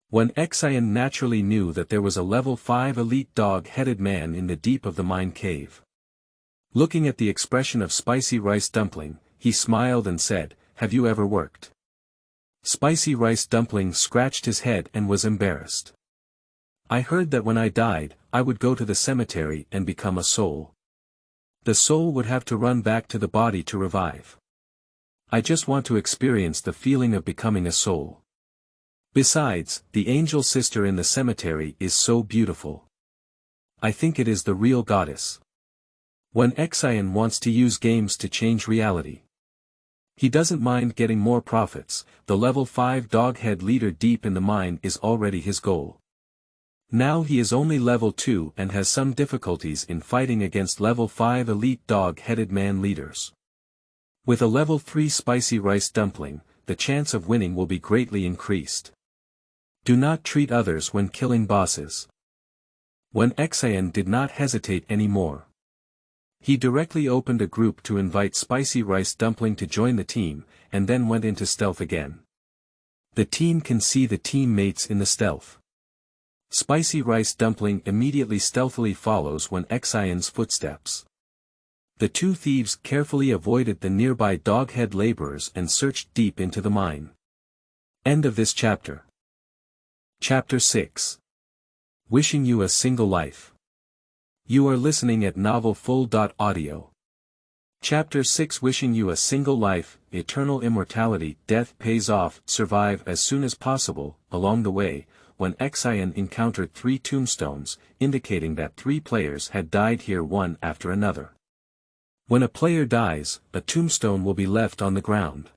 Wen Xin naturally knew that there was a level 5 elite dog-headed man in the deep of the mine cave. Looking at the expression of Spicy Rice Dumpling, he smiled and said, "Have you ever worked?" Spicy Rice Dumpling scratched his head and was embarrassed. "I heard that when I died, I would go to the cemetery and become a soul. The soul would have to run back to the body to revive. I just want to experience the feeling of becoming a soul. Besides, the angel sister in the cemetery is so beautiful. I think it is the real goddess." Wen Xin wants to use games to change reality. He doesn't mind getting more profits, the level 5 doghead leader deep in the mine is already his goal. Now he is only level 2 and has some difficulties in fighting against level 5 elite dog-headed man leaders. With a level 3 Spicy Rice Dumpling, the chance of winning will be greatly increased. Do not treat others when killing bosses. Wen Xin did not hesitate anymore. He directly opened a group to invite Spicy Rice Dumpling to join the team, and then went into stealth again. The team can see the teammates in the stealth. Spicy Rice Dumpling immediately stealthily follows Wen Xin's footsteps. The two thieves carefully avoided the nearby doghead laborers and searched deep into the mine. End of this chapter. Chapter 6. Wishing you a single life. You are listening at novelfull.audio. Chapter 6 Wishing you a single life, eternal immortality, death pays off, survive as soon as possible. Along the way, Wen Xin encountered 3 tombstones, indicating that 3 players had died here one after another. When a player dies, a tombstone will be left on the ground.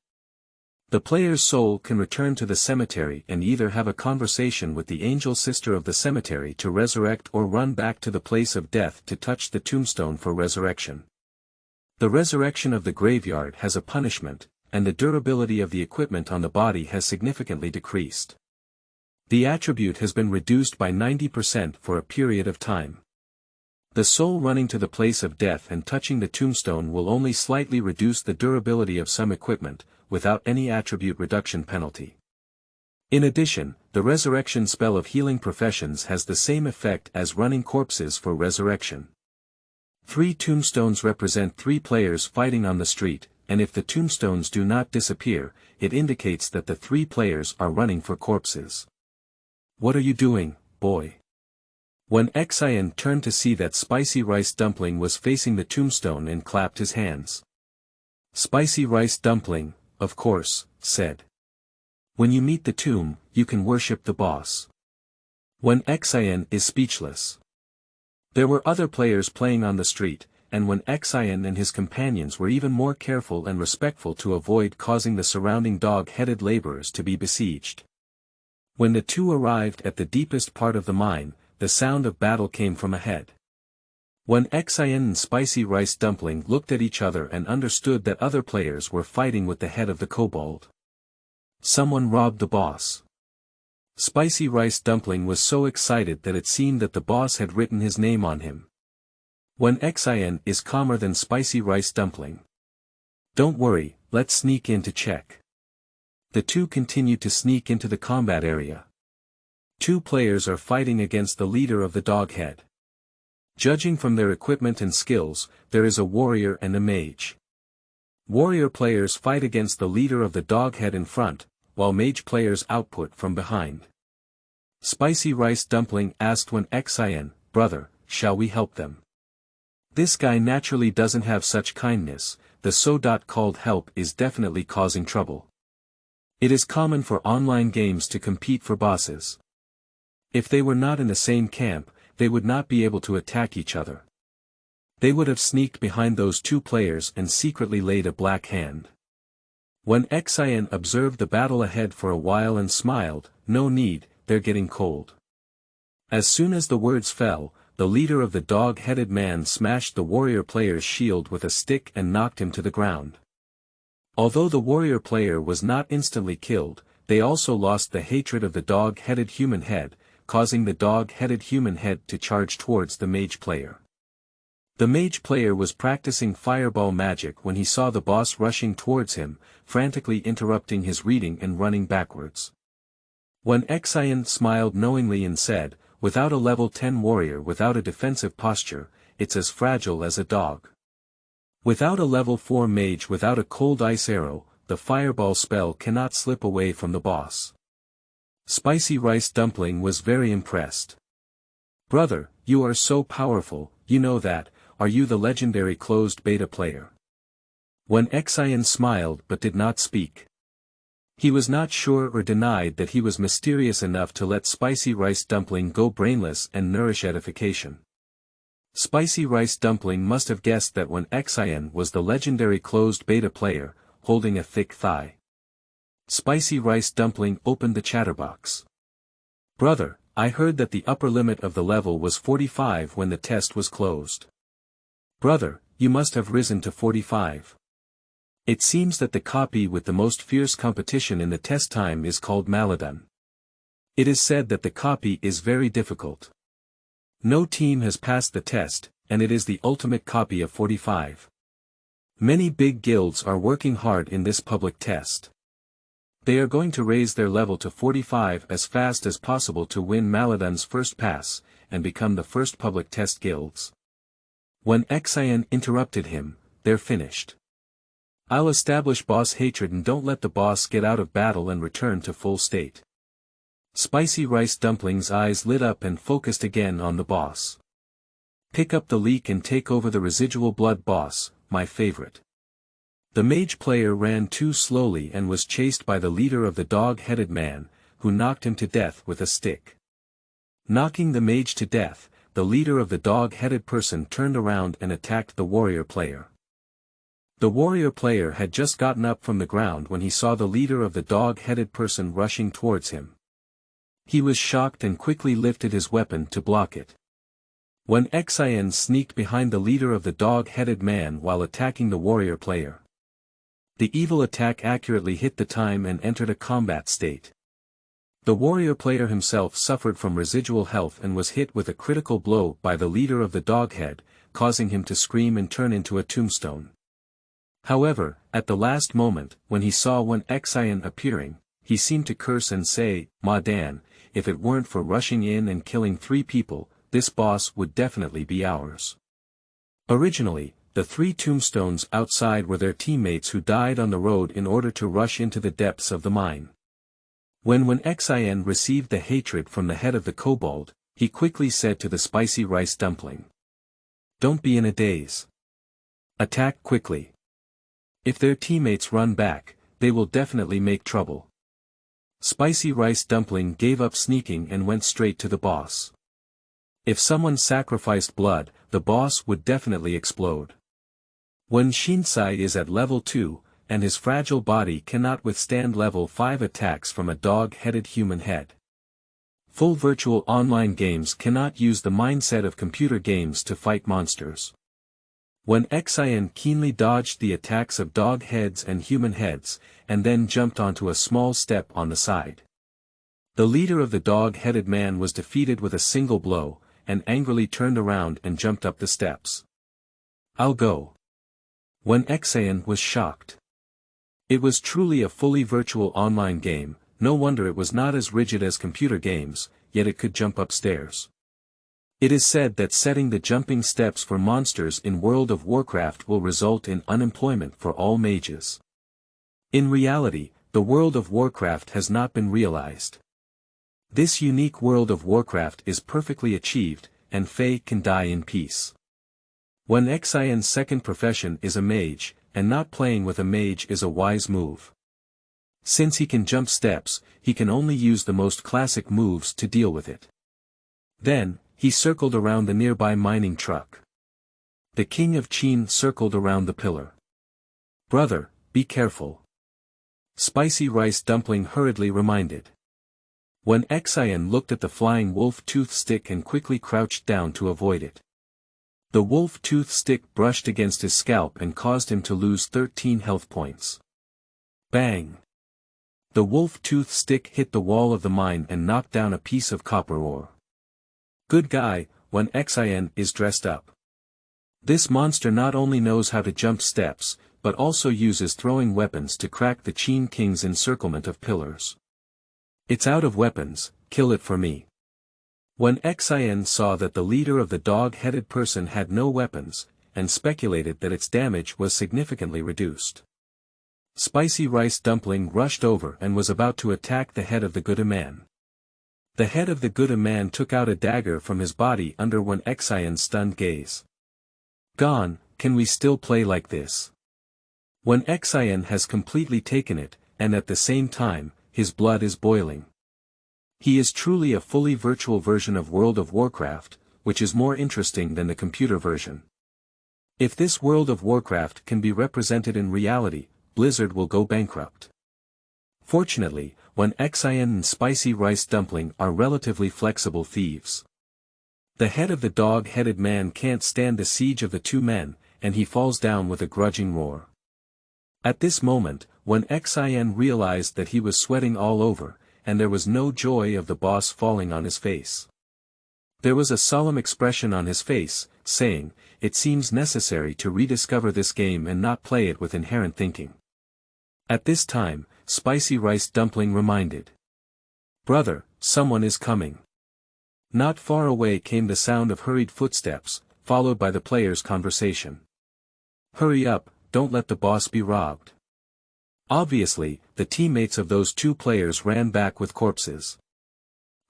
The player's soul can return to the cemetery and either have a conversation with the angel sister of the cemetery to resurrect or run back to the place of death to touch the tombstone for resurrection. The resurrection of the graveyard has a punishment, and the durability of the equipment on the body has significantly decreased. The attribute has been reduced by 90% for a period of time. The soul running to the place of death and touching the tombstone will only slightly reduce the durability of some equipment, without any attribute reduction penalty. In addition, the resurrection spell of healing professions has the same effect as running corpses for resurrection. 3 tombstones represent 3 players fighting on the street, and if the tombstones do not disappear, it indicates that the 3 players are running for corpses. What are you doing, boy? Wen Xin turned to see that Spicy Rice Dumpling was facing the tombstone and clapped his hands. Spicy Rice Dumpling, of course, said. When you meet the tomb, you can worship the boss. Wen Xin is speechless. There were other players playing on the street, and Wen Xin and his companions were even more careful and respectful to avoid causing the surrounding dog-headed laborers to be besieged. When the 2 arrived at the deepest part of the mine, the sound of battle came from ahead. Wen Xin and Spicy Rice Dumpling looked at each other and understood that other players were fighting with the head of the kobold. Someone robbed the boss. Spicy Rice Dumpling was so excited that it seemed that the boss had written his name on him. Wen Xin is calmer than Spicy Rice Dumpling. Don't worry, let's sneak in to check. The 2 continued to sneak into the combat area. 2 players are fighting against the leader of the doghead. Judging from their equipment and skills, there is a warrior and a mage. Warrior players fight against the leader of the doghead in front, while mage players output from behind. Spicy Rice Dumpling asked Wen Xin, brother, shall we help them? This guy naturally doesn't have such kindness, the so-called help is definitely causing trouble. It is common for online games to compete for bosses. If they were not in the same camp, they would not be able to attack each other. They would have sneaked behind those 2 players and secretly laid a black hand. Wen Xin observed the battle ahead for a while and smiled, no need, they're getting cold. As soon as the words fell, the leader of the dog-headed man smashed the warrior player's shield with a stick and knocked him to the ground. Although the warrior player was not instantly killed, they also lost the hatred of the dog-headed human head, causing the dog-headed human head to charge towards the mage player. The mage player was practicing fireball magic when he saw the boss rushing towards him, frantically interrupting his reading and running backwards. Wen Xin smiled knowingly and said, without a level 10 warrior without a defensive posture, it's as fragile as a dog. Without a level 4 mage without a cold ice arrow, the fireball spell cannot slip away from the boss. Spicy Rice Dumpling was very impressed. Brother, you are so powerful, you know that, are you the legendary closed beta player? Wen Xin smiled but did not speak. He was not sure or denied that he was mysterious enough to let Spicy Rice Dumpling go brainless and nourish edification. Spicy Rice Dumpling must have guessed that Wen Xin was the legendary closed beta player, holding a thick thigh. Spicy Rice Dumpling opened the chatterbox. Brother, I heard that the upper limit of the level was 45 when the test was closed. Brother, you must have risen to 45. It seems that the copy with the most fierce competition in the test time is called Maladun. It is said that the copy is very difficult. No team has passed the test, and it is the ultimate copy of 45. Many big guilds are working hard in this public test. They are going to raise their level to 45 as fast as possible to win Maladun's first pass, and become the first public test guilds. When Xin interrupted him, they're finished. I'll establish boss hatred and don't let the boss get out of battle and return to full state. Spicy Rice Dumpling's eyes lit up and focused again on the boss. Pick up the leak and take over the residual blood boss, my favorite. The mage player ran too slowly and was chased by the leader of the dog-headed man, who knocked him to death with a stick. Knocking the mage to death, the leader of the dog-headed person turned around and attacked the warrior player. The warrior player had just gotten up from the ground when he saw the leader of the dog-headed person rushing towards him. He was shocked and quickly lifted his weapon to block it. Wen Xin sneaked behind the leader of the dog-headed man while attacking the warrior player. The evil attack accurately hit the time and entered a combat state. The warrior player himself suffered from residual health and was hit with a critical blow by the leader of the doghead, causing him to scream and turn into a tombstone. However, at the last moment, when he saw Wen Xin appearing, he seemed to curse and say, "Ma Dan, if it weren't for rushing in and killing 3 people, this boss would definitely be ours." Originally, the 3 tombstones outside were their teammates who died on the road in order to rush into the depths of the mine. When Wen Xin received the hatred from the head of the kobold, he quickly said to the spicy rice dumpling, "Don't be in a daze. Attack quickly. If their teammates run back, they will definitely make trouble." Spicy Rice Dumpling gave up sneaking and went straight to the boss. If someone sacrificed blood, the boss would definitely explode. Wen Xin is at level 2, and his fragile body cannot withstand level 5 attacks from a dog-headed human head. Full virtual online games cannot use the mindset of computer games to fight monsters. Wen Xin keenly dodged the attacks of dog heads and human heads, and then jumped onto a small step on the side. The leader of the dog-headed man was defeated with a single blow, and angrily turned around and jumped up the steps. "I'll go." Wen Xin was shocked. It was truly a fully virtual online game, no wonder it was not as rigid as computer games, yet it could jump upstairs. It is said that setting the jumping steps for monsters in World of Warcraft will result in unemployment for all mages. In reality, the World of Warcraft has not been realized. This unique World of Warcraft is perfectly achieved, and Fae can die in peace. Wen Xion's second profession is a mage, and not playing with a mage is a wise move. Since he can jump steps, he can only use the most classic moves to deal with it. Then, he circled around the nearby mining truck. The King of Qin circled around the pillar. "Brother, be careful," Spicy Rice Dumpling hurriedly reminded. Wen Xion looked at the flying wolf tooth stick and quickly crouched down to avoid it. The wolf tooth stick brushed against his scalp and caused him to lose 13 health points. Bang! The wolf tooth stick hit the wall of the mine and knocked down a piece of copper ore. Good guy, Wen Xion is dressed up. This monster not only knows how to jump steps, but also uses throwing weapons to crack the Qin King's encirclement of pillars. "It's out of weapons, kill it for me." Wen Xion saw that the leader of the dog-headed person had no weapons, and speculated that its damage was significantly reduced. Spicy Rice Dumpling rushed over and was about to attack the head of the Gouda man. The head of the Gouda man took out a dagger from his body under Wen Xion's stunned gaze. "Gone, can we still play like this?" Wen Xion has completely taken it, and at the same time, his blood is boiling. He is truly a fully virtual version of World of Warcraft, which is more interesting than the computer version. If this World of Warcraft can be represented in reality, Blizzard will go bankrupt. Fortunately, Wen Xion and Spicy Rice Dumpling are relatively flexible thieves. The head of the dog-headed man can't stand the siege of the 2 men, and he falls down with a grudging roar. At this moment, Wen Xion realized that he was sweating all over, and there was no joy of the boss falling on his face. There was a solemn expression on his face, saying, "It seems necessary to rediscover this game and not play it with inherent thinking." At this time, Spicy Rice Dumpling reminded, "Brother, someone is coming." Not far away came the sound of hurried footsteps, followed by the players' conversation. "Hurry up, don't let the boss be robbed." Obviously, the teammates of those 2 players ran back with corpses.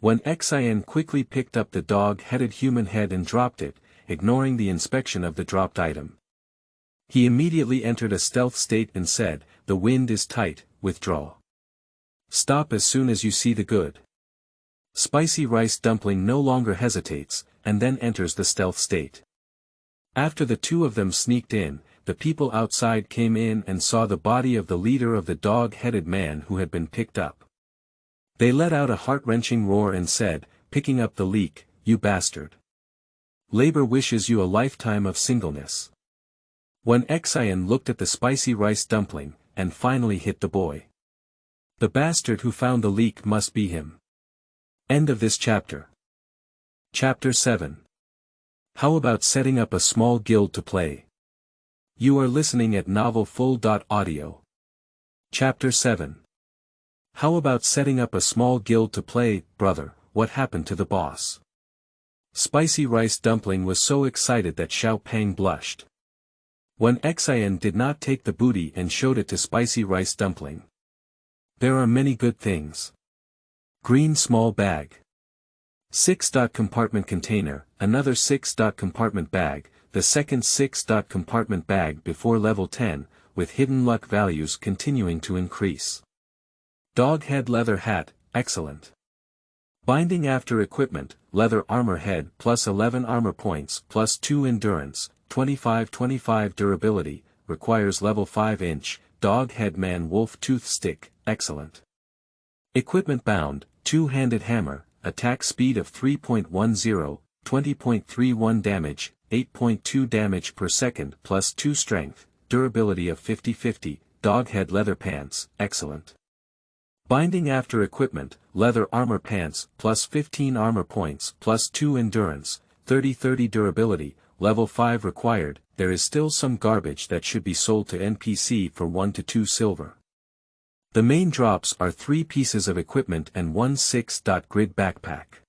Wen Xin quickly picked up the dog-headed human head and dropped it, ignoring the inspection of the dropped item. He immediately entered a stealth state and said, "The wind is tight, withdraw. Stop as soon as you see the good." Spicy rice dumpling no longer hesitates, and then enters the stealth state. After the two of them sneaked in, the people outside came in and saw the body of the leader of the dog-headed man who had been picked up. They let out a heart-wrenching roar and said, "Picking up the leak, you bastard. Labor wishes you a lifetime of singleness." Wen Xin looked at the spicy rice dumpling, and finally hit the boy. The bastard who found the leak must be him. End of this chapter. Chapter 7. How about setting up a small guild to play? You are listening at novelfull.audio. Chapter 7. How about setting up a small guild to play, brother? What happened to the boss? Spicy rice dumpling was so excited that Xiao Pang blushed. Wen Xin did not take the booty and showed it to spicy rice dumpling. There are many good things. Green small bag. 6. Compartment container, another 6. Compartment bag, the second 6. Compartment bag before level 10, with hidden luck values continuing to increase. Dog head leather hat, excellent. Binding after equipment, leather armor head plus 11 armor points plus 2 endurance, 25 durability, requires level 5-inch, dog head man wolf tooth stick, excellent. Equipment bound, two-handed hammer, attack speed of 3.10, 20.31 damage, 8.2 damage per second plus 2 strength, durability of 50-50, dog head leather pants, excellent. Binding after equipment, leather armor pants plus 15 armor points plus 2 endurance, 30 durability, level 5 required. There is still some garbage that should be sold to NPC for 1 to 2 silver. The main drops are 3 pieces of equipment and 1 6. Grid backpack.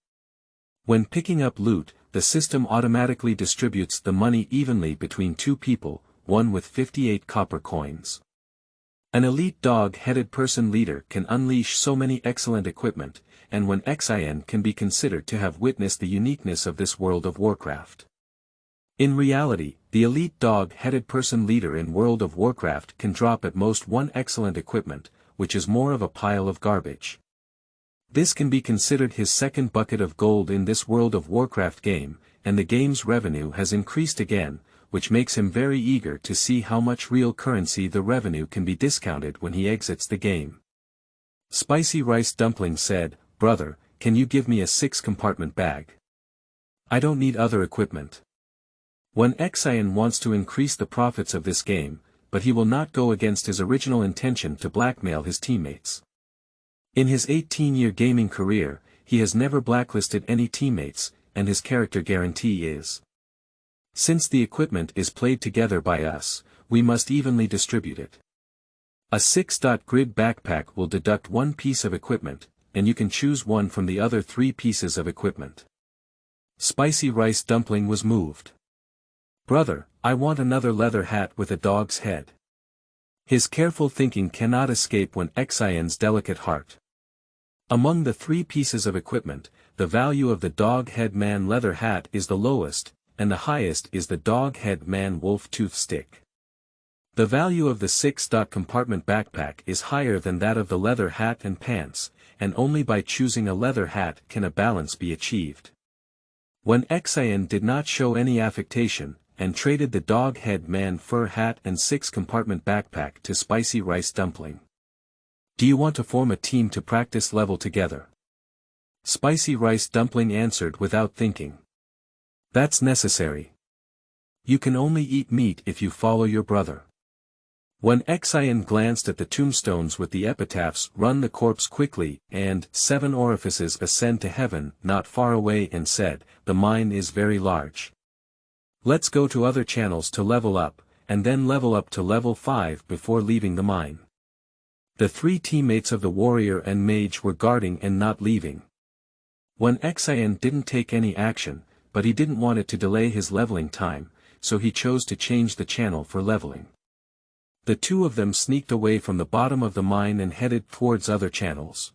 When picking up loot, the system automatically distributes the money evenly between 2 people, one with 58 copper coins. An elite dog-headed person leader can unleash so many excellent equipment, and Wen Xin can be considered to have witnessed the uniqueness of this World of Warcraft. In reality, the elite dog-headed person leader in World of Warcraft can drop at most 1 excellent equipment, which is more of a pile of garbage. This can be considered his second bucket of gold in this World of Warcraft game, and the game's revenue has increased again, which makes him very eager to see how much real currency the revenue can be discounted when he exits the game. Spicy rice dumpling said, "Brother, can you give me a 6-compartment bag? I don't need other equipment." Wen Xin wants to increase the profits of this game, but he will not go against his original intention to blackmail his teammates. In his 18-year gaming career, he has never blacklisted any teammates, and his character guarantee is, "Since the equipment is played together by us, we must evenly distribute it." A 6. Grid backpack will deduct 1 piece of equipment, and you can choose one from the other 3 pieces of equipment. Spicy rice dumpling was moved. "Brother, I want another leather hat with a dog's head." His careful thinking cannot escape Wen Xin's delicate heart. Among the 3 pieces of equipment, the value of the dog head man leather hat is the lowest, and the highest is the dog head man wolf tooth stick. The value of the 6. Compartment backpack is higher than that of the leather hat and pants, and only by choosing a leather hat can a balance be achieved. Wen Xin did not show any affectation, and traded the dog head man fur hat and 6-compartment backpack to spicy rice dumpling. "Do you want to form a team to practice level together?" Spicy rice dumpling answered without thinking. "That's necessary. You can only eat meat if you follow your brother." Wen Xin glanced at the tombstones with the epitaphs, "Run the corpse quickly," and 7 orifices ascend to heaven, not far away, and said, "The mine is very large. Let's go to other channels to level up, and then level up to level 5 before leaving the mine." The 3 teammates of the warrior and mage were guarding and not leaving. Wen Xin didn't take any action, but he didn't want it to delay his leveling time, so he chose to change the channel for leveling. The 2 of them sneaked away from the bottom of the mine and headed towards other channels.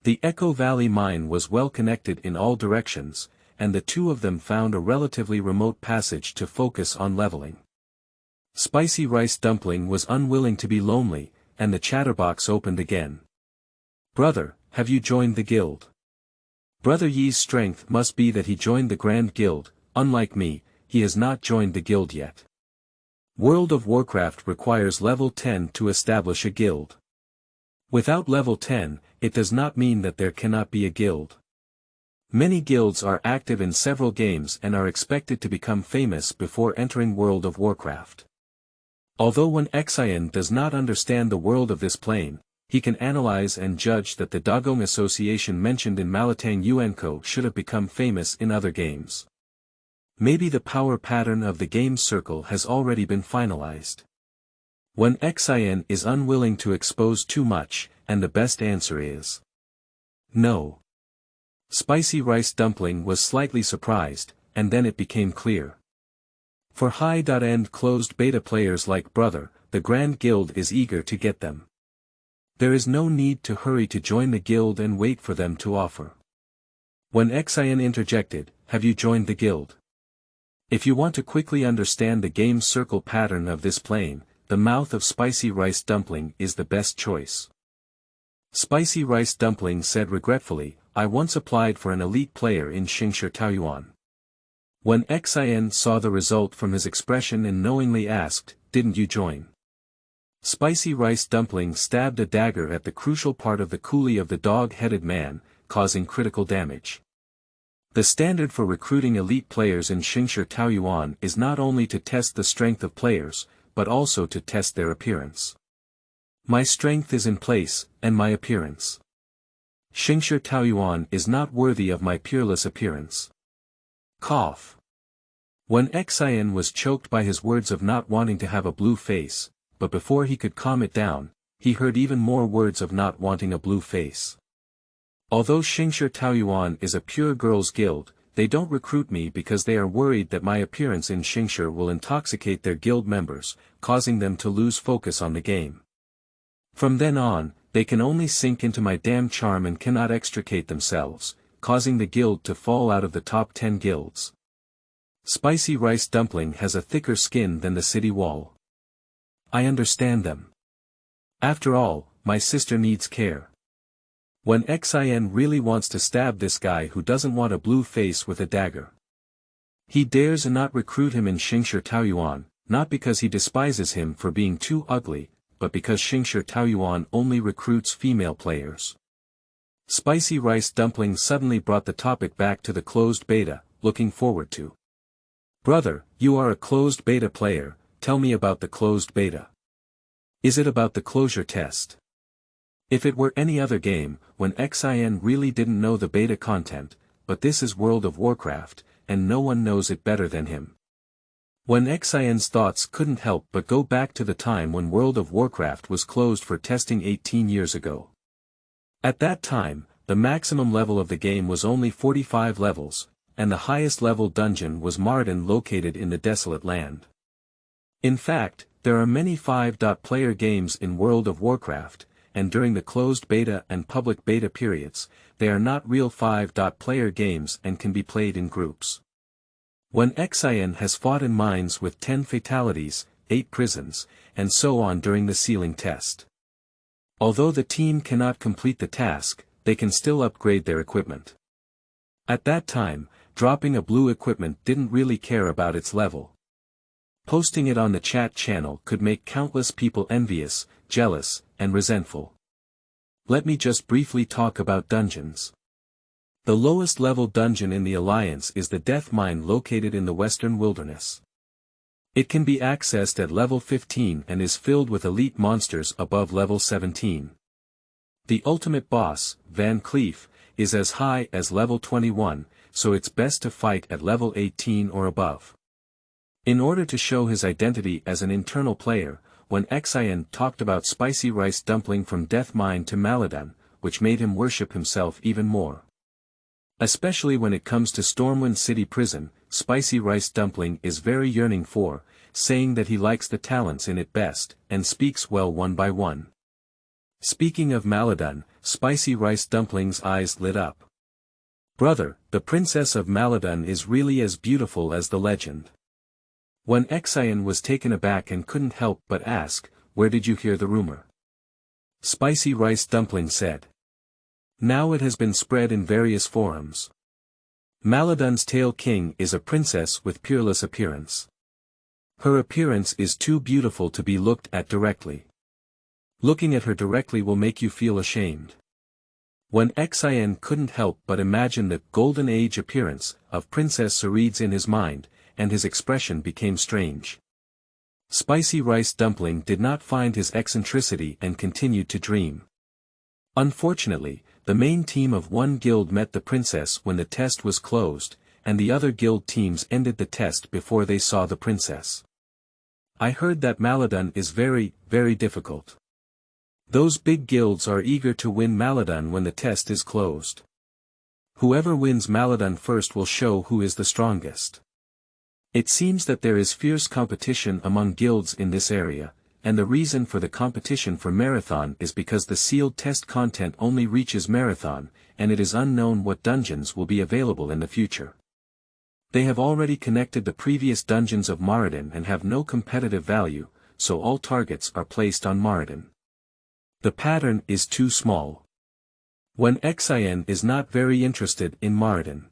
The Echo Valley mine was well connected in all directions, and the two of them found a relatively remote passage to focus on leveling. Spicy Rice Dumpling was unwilling to be lonely, and the chatterbox opened again. "Brother, have you joined the guild?" Brother Yi's strength must be that he joined the Grand Guild. Unlike me, he has not joined the guild yet. World of Warcraft requires level 10 to establish a guild. Without level 10, it does not mean that there cannot be a guild. Many guilds are active in several games and are expected to become famous before entering World of Warcraft. Although Wen Xin does not understand the world of this plane, he can analyze and judge that the Dagong Association mentioned in Malatang Yuanko should have become famous in other games. Maybe the power pattern of the game circle has already been finalized. Wen Xin is unwilling to expose too much, and the best answer is no. Spicy Rice Dumpling was slightly surprised, and then it became clear. For high-end closed beta players like Brother, the Grand Guild is eager to get them. There is no need to hurry to join the guild and wait for them to offer. Wen Xin interjected, "Have you joined the guild?" If you want to quickly understand the game circle pattern of this plane, the mouth of Spicy Rice Dumpling is the best choice. Spicy Rice Dumpling said regretfully, "I once applied for an elite player in Xingshi Taoyuan." Wen Xin saw the result from his expression and knowingly asked, "Didn't you join?" Spicy Rice Dumpling stabbed a dagger at the crucial part of the coolie of the dog-headed man, causing critical damage. The standard for recruiting elite players in Xingshi Taoyuan is not only to test the strength of players, but also to test their appearance. My strength is in place, and my appearance. Xingshi Taoyuan is not worthy of my peerless appearance. Cough. Wen Xin was choked by his words of not wanting to have a blue face, but before he could calm it down, he heard even more words of not wanting a blue face. Although Xingshi Taoyuan is a pure girls' guild, they don't recruit me because they are worried that my appearance in Xingshi will intoxicate their guild members, causing them to lose focus on the game. From then on, they can only sink into my damn charm and cannot extricate themselves, causing the guild to fall out of the top 10 guilds. Spicy Rice Dumpling has a thicker skin than the city wall. I understand them. After all, my sister needs care. Wen Xin really wants to stab this guy who doesn't want a blue face with a dagger. He dares not recruit him in Xingshi Taoyuan, not because he despises him for being too ugly, but because Xingshi Taoyuan only recruits female players. Spicy Rice Dumpling suddenly brought the topic back to the closed beta, looking forward to. "Brother, you are a closed beta player, tell me about the closed beta. Is it about the closure test?" If it were any other game, Wen Xin really didn't know the beta content, but this is World of Warcraft, and no one knows it better than him. Wen Xin's thoughts couldn't help but go back to the time when World of Warcraft was closed for testing 18 years ago. At that time, the maximum level of the game was only 45 levels, and the highest level dungeon was Marden located in the Desolate Land. In fact, there are many 5-player games in World of Warcraft, and during the closed beta and public beta periods, they are not real 5-player games and can be played in groups. Wen Xin has fought in mines with 10 fatalities, 8 prisons, and so on during the ceiling test. Although the team cannot complete the task, they can still upgrade their equipment. At that time, dropping a blue equipment didn't really care about its level. Posting it on the chat channel could make countless people envious, jealous, and resentful. Let me just briefly talk about dungeons. The lowest level dungeon in the Alliance is the Death Mine located in the Western Wilderness. It can be accessed at level 15 and is filled with elite monsters above level 17. The ultimate boss, Van Cleef, is as high as level 21, so it's best to fight at level 18 or above. In order to show his identity as an internal player, Wen Xin talked about Spicy Rice Dumpling from Death Mine to Maladan, which made him worship himself even more. Especially when it comes to Stormwind City Prison, Spicy Rice Dumpling is very yearning for, saying that he likes the talents in it best, and speaks well one by one. Speaking of Maladun, spicy rice dumplings' eyes lit up. Brother, the princess of Maladun is really as beautiful as the legend. Wen Xin was taken aback and couldn't help but ask, where did you hear the rumor? Spicy rice dumpling said. Now it has been spread in various forums. Maladun's Tail King is a princess with peerless appearance. Her appearance is too beautiful to be looked at directly. Looking at her directly will make you feel ashamed. Wen Xin couldn't help but imagine the golden age appearance of Princess Ceres in his mind, and his expression became strange. Spicy rice dumpling did not find his eccentricity and continued to dream. Unfortunately, the main team of one guild met the princess when the test was closed, and the other guild teams ended the test before they saw the princess. I heard that Maladun is very, very difficult. Those big guilds are eager to win Maladun when the test is closed. Whoever wins Maladun first will show who is the strongest. It seems that there is fierce competition among guilds in this area, and the reason for the competition for Marathon is because the sealed test content only reaches Marathon, and it is unknown what dungeons will be available in the future. They have already connected the previous dungeons of Maradin and have no competitive value, so all targets are placed on Maradin. The pattern is too small. Wen Xin is not very interested in Maradin.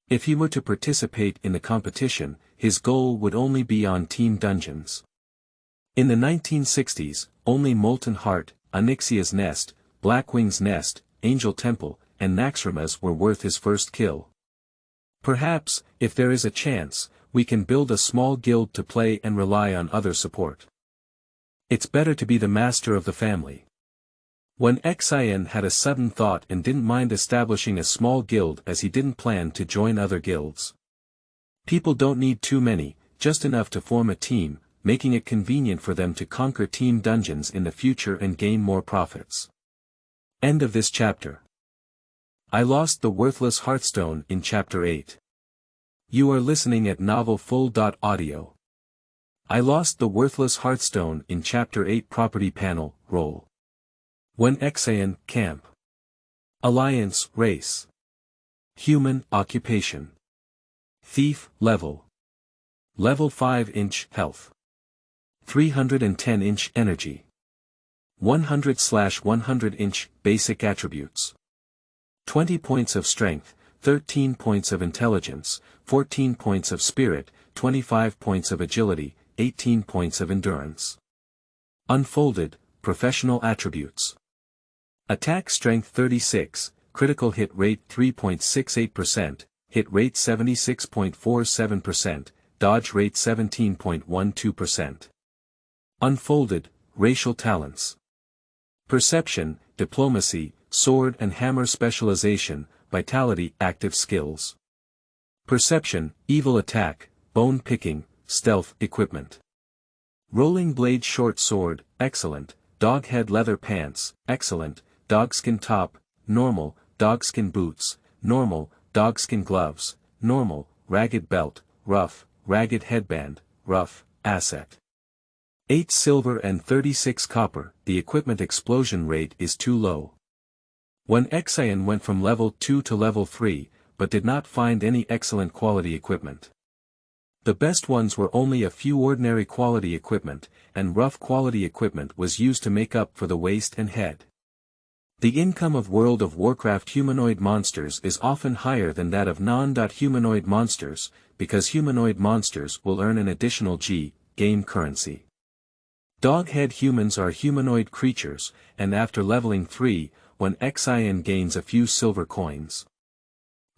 If he were to participate in the competition, his goal would only be on team dungeons. In the 1960s, only Molten Heart, Onyxia's Nest, Blackwing's Nest, Angel Temple, and Naxxrama's were worth his first kill. Perhaps, if there is a chance, we can build a small guild to play and rely on other support. It's better to be the master of the family. Wen Xin had a sudden thought and didn't mind establishing a small guild as he didn't plan to join other guilds. People don't need too many, just enough to form a team, making it convenient for them to conquer team dungeons in the future and gain more profits. End of this chapter. I lost the worthless Hearthstone in Chapter 8. You are listening at novelfull.audio. I lost the worthless Hearthstone in Chapter 8 Property Panel, Role. Wen Xin, Camp. Alliance, Race. Human, Occupation. Thief, Level. Level 5-inch, Health. 310-inch, Energy. 100/100-inch, Basic Attributes. 20 points of Strength, 13 points of Intelligence, 14 points of Spirit, 25 points of Agility, 18 points of Endurance. Unfolded, Professional Attributes. Attack Strength 36, Critical Hit Rate 3.68%, Hit Rate 76.47%, Dodge Rate 17.12%. Unfolded, Racial Talents. Perception, Diplomacy, Sword and Hammer Specialization, Vitality, Active Skills. Perception, Evil Attack, Bone Picking, Stealth, Equipment. Rolling Blade Short Sword, Excellent, Doghead Leather Pants, Excellent, Dogskin Top, Normal, Dogskin Boots, Normal, Dogskin Gloves, Normal, Ragged Belt, Rough, Ragged Headband, Rough, Asset. 8 silver and 36 copper, the equipment explosion rate is too low. Wen Xin went from level 2 to level 3, but did not find any excellent quality equipment. The best ones were only a few ordinary quality equipment, and rough quality equipment was used to make up for the waist and head. The income of World of Warcraft humanoid monsters is often higher than that of non-humanoid monsters, because humanoid monsters will earn an additional game currency. Doghead humans are humanoid creatures, and after leveling 3, Wen Xin gains a few silver coins.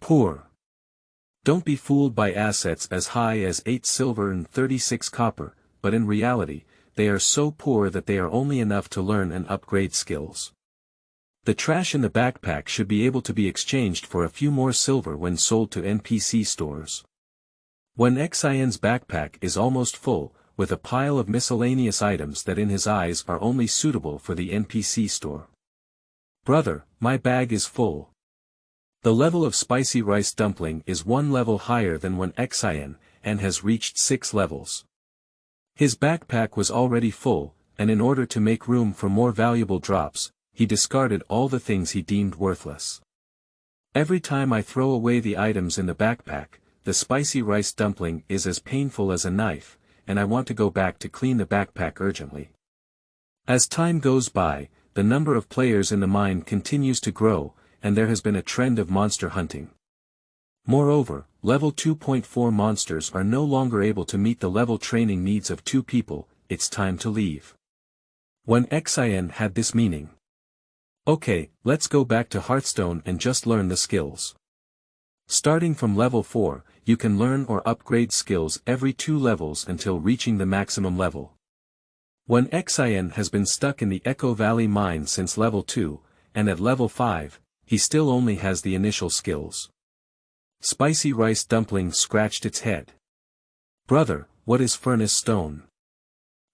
Poor. Don't be fooled by assets as high as 8 silver and 36 copper, but in reality, they are so poor that they are only enough to learn and upgrade skills. The trash in the backpack should be able to be exchanged for a few more silver when sold to NPC stores. Wen Xin's backpack is almost full, with a pile of miscellaneous items that in his eyes are only suitable for the NPC store. Brother, my bag is full. The level of spicy rice dumpling is 1 level higher than Wen Xin, and has reached 6 levels. His backpack was already full, and in order to make room for more valuable drops, he discarded all the things he deemed worthless. Every time I throw away the items in the backpack, the spicy rice dumpling is as painful as a knife, and I want to go back to clean the backpack urgently. As time goes by, the number of players in the mine continues to grow, and there has been a trend of monster hunting. Moreover, level 2.4 monsters are no longer able to meet the level training needs of 2 people, it's time to leave. Wen Xin had this meaning. Okay, let's go back to Hearthstone and just learn the skills. Starting from level 4, you can learn or upgrade skills every 2 levels until reaching the maximum level. Wen Xin has been stuck in the Echo Valley mine since level 2, and at level 5, he still only has the initial skills. Spicy rice dumpling scratched its head. Brother, what is furnace stone?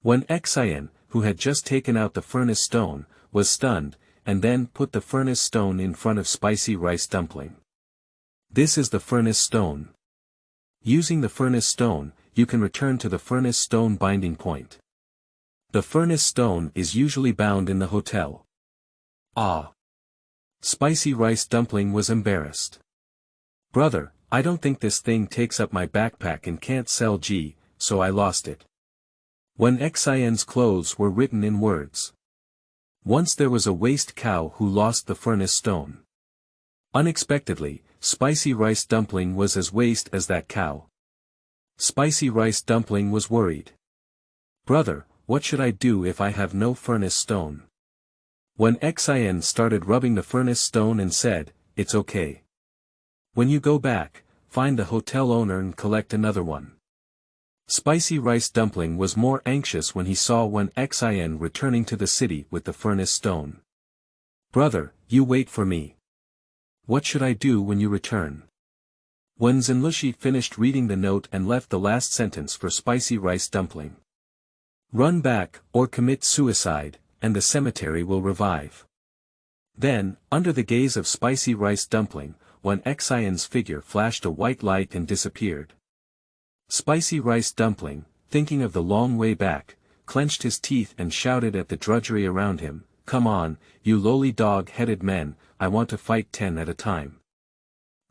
Wen Xin, who had just taken out the furnace stone, was stunned, and then put the furnace stone in front of spicy rice dumpling. This is the furnace stone. Using the furnace stone, you can return to the furnace stone binding point. The furnace stone is usually bound in the hotel. Ah! Spicy rice dumpling was embarrassed. Brother, I don't think this thing takes up my backpack and can't sell G, so I lost it. Wen Xin's clothes were written in words. Once there was a waste cow who lost the furnace stone. Unexpectedly, spicy rice dumpling was as waste as that cow. Spicy rice dumpling was worried. Brother, what should I do if I have no furnace stone? Wen Xin started rubbing the furnace stone and said, it's okay. When you go back, find the hotel owner and collect another one. Spicy rice dumpling was more anxious when he saw Wen Xin returning to the city with the furnace stone. Brother, you wait for me. What should I do when you return? Wen Xin finished reading the note and left the last sentence for spicy rice dumpling. Run back, or commit suicide, and the cemetery will revive. Then, under the gaze of spicy rice dumpling, Wen Xin's figure flashed a white light and disappeared. Spicy rice dumpling, thinking of the long way back, clenched his teeth and shouted at the drudgery around him, come on, you lowly dog-headed men, I want to fight 10 at a time.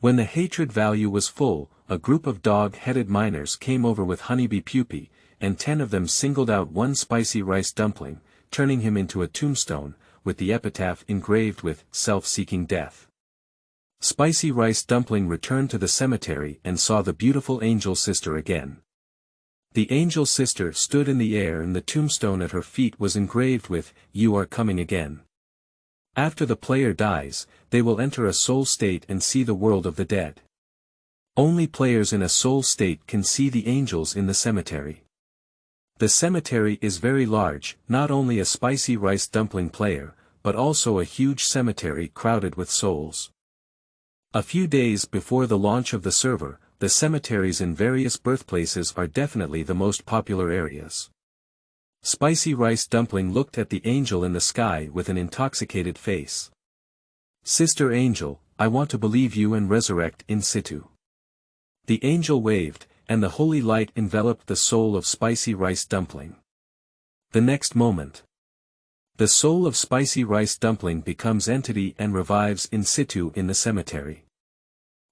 When the hatred value was full, a group of dog-headed miners came over with honeybee pupae, and 10 of them singled out one spicy rice dumpling, turning him into a tombstone, with the epitaph engraved with self-seeking death. Spicy rice dumpling returned to the cemetery and saw the beautiful angel sister again. The angel sister stood in the air and the tombstone at her feet was engraved with, "You are coming again." After the player dies, they will enter a soul state and see the world of the dead. Only players in a soul state can see the angels in the cemetery. The cemetery is very large, not only a spicy rice dumpling player, but also a huge cemetery crowded with souls. A few days before the launch of the server, the cemeteries in various birthplaces are definitely the most popular areas. Spicy rice dumpling looked at the angel in the sky with an intoxicated face. Sister Angel, I want to believe you and resurrect in situ. The angel waved, and the holy light enveloped the soul of spicy rice dumpling. The next moment, the soul of spicy rice dumpling becomes entity and revives in situ in the cemetery.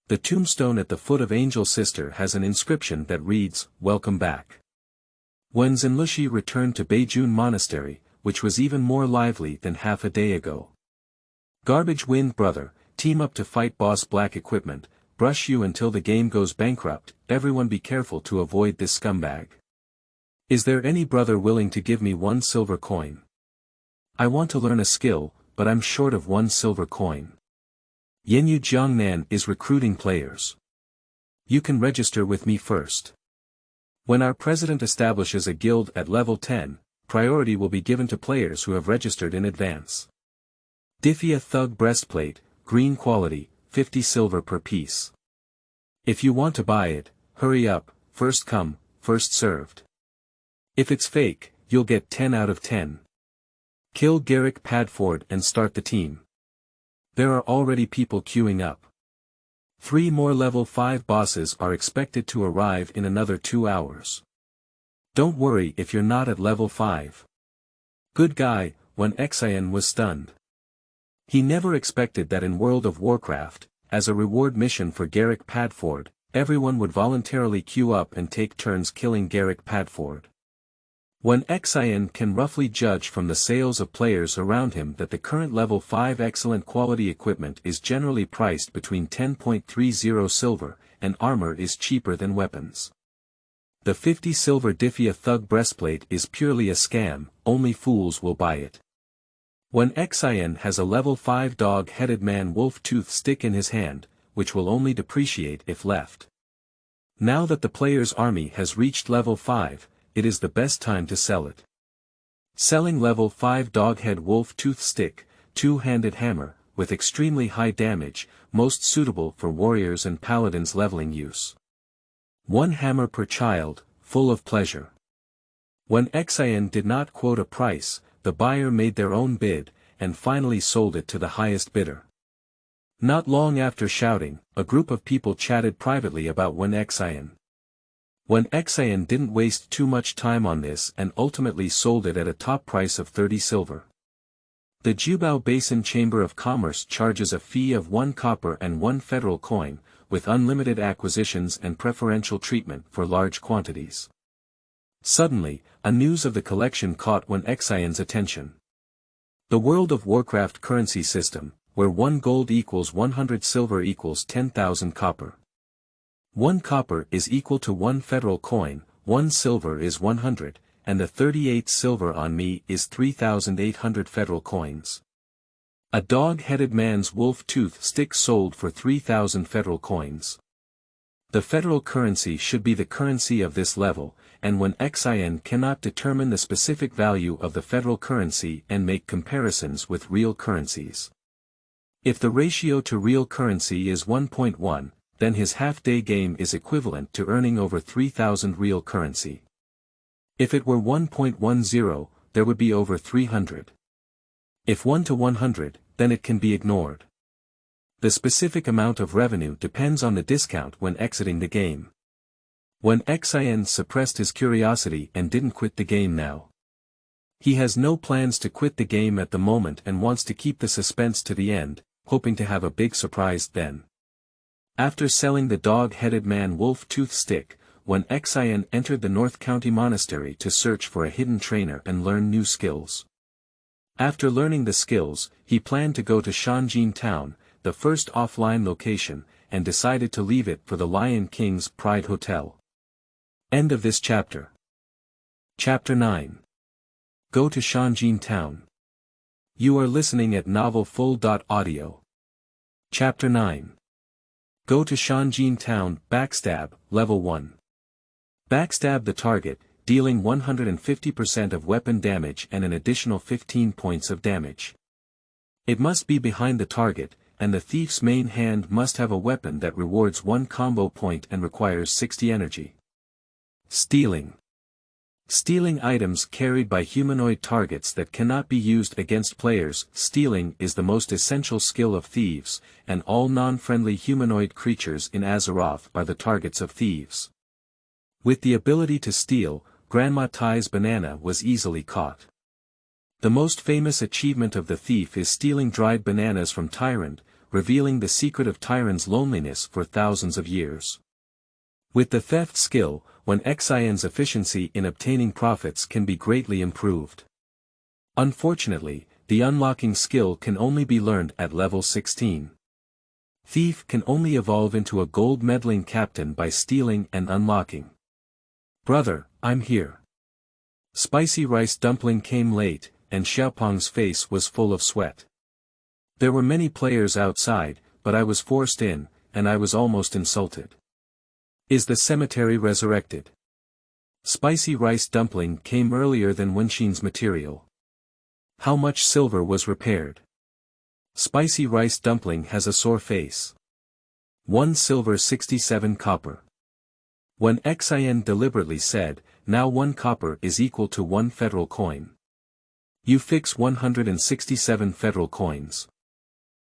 The tombstone at the foot of Angel Sister has an inscription that reads, "Welcome back." Wen Xin returned to Beijun Monastery, which was even more lively than half a day ago. Garbage Wind Brother, team up to fight Boss Black Equipment, brush you until the game goes bankrupt, everyone be careful to avoid this scumbag. Is there any brother willing to give me 1 silver coin? I want to learn a skill, but I'm short of 1 silver coin. Yenyu Jiangnan is recruiting players. You can register with me first. When our president establishes a guild at level 10, priority will be given to players who have registered in advance. Diffia Thug Breastplate, green quality, 50 silver per piece. If you want to buy it, hurry up, first come, first served. If it's fake, you'll get 10 out of 10. Kill Garrick Padford and start the team. There are already people queuing up. 3 more level 5 bosses are expected to arrive in another 2 hours. Don't worry if you're not at level 5. Good guy, Wen Xin was stunned. He never expected that in World of Warcraft, as a reward mission for Garrick Padford, everyone would voluntarily queue up and take turns killing Garrick Padford. Wen Xin can roughly judge from the sales of players around him that the current level 5 excellent quality equipment is generally priced between 10.30 silver, and armor is cheaper than weapons. The 50 silver Diffia Thug breastplate is purely a scam, only fools will buy it. Wen Xin has a level 5 dog-headed man wolf tooth stick in his hand, which will only depreciate if left. Now that the player's army has reached level 5, it is the best time to sell it. Selling level 5 dog-head wolf tooth stick, two-handed hammer, with extremely high damage, most suitable for warriors and paladins leveling use. 1 hammer per child, full of pleasure. When Xin did not quote a price, the buyer made their own bid, and finally sold it to the highest bidder. Not long after shouting, a group of people chatted privately about Wen Xin. Wen Xin didn't waste too much time on this and ultimately sold it at a top price of 30 silver. The Jubao Basin Chamber of Commerce charges a fee of 1 copper and 1 federal coin, with unlimited acquisitions and preferential treatment for large quantities. Suddenly, a news of the collection caught Wen Xion's attention. The World of Warcraft currency system, where 1 gold equals 100 silver equals 10,000 copper. 1 copper is equal to 1 federal coin, 1 silver is 100, and the 38 silver on me is 3,800 federal coins. A dog-headed man's wolf tooth stick sold for 3,000 federal coins. The federal currency should be the currency of this level, and when Xin cannot determine the specific value of the federal currency and make comparisons with real currencies. If the ratio to real currency is 1.1, then his half-day game is equivalent to earning over 3,000 real currency. If it were 1.10, there would be over 300. If 1 to 100, then it can be ignored. The specific amount of revenue depends on the discount when exiting the game. When Xin suppressed his curiosity and didn't quit the game now. He has no plans to quit the game at the moment and wants to keep the suspense to the end, hoping to have a big surprise then. After selling the dog-headed man wolf tooth stick, when Xin entered the North County Monastery to search for a hidden trainer and learn new skills. After learning the skills, he planned to go to Shanjin town, the first offline location, and decided to leave it for the Lion King's Pride Hotel. End of this chapter. Chapter 9. Go to Shanjin town. You are listening at novelfull.audio. Chapter 9. Go to Shanjin town, backstab, level 1. Backstab the target, dealing 150% of weapon damage and an additional 15 points of damage. It must be behind the target, and the thief's main hand must have a weapon that rewards 1 combo point and requires 60 energy. Stealing. Stealing items carried by humanoid targets that cannot be used against players. Stealing is the most essential skill of thieves, and all non-friendly humanoid creatures in Azeroth are the targets of thieves. With the ability to steal, Grandma Tai's banana was easily caught. The most famous achievement of the thief is stealing dried bananas from Tyrant, revealing the secret of Tyrant's loneliness for thousands of years. With the theft skill, when Xion's efficiency in obtaining profits can be greatly improved. Unfortunately, the unlocking skill can only be learned at level 16. Thief can only evolve into a gold meddling captain by stealing and unlocking. Brother, I'm here. Spicy rice dumpling came late, and Xiaopeng's face was full of sweat. There were many players outside, but I was forced in, and I was almost insulted. Is the cemetery resurrected? Spicy rice dumpling came earlier than Wen Xin's material. How much silver was repaired? Spicy rice dumpling has a sore face. 1 silver 67 copper. When Xin deliberately said, now 1 copper is equal to 1 federal coin. You fix 167 federal coins.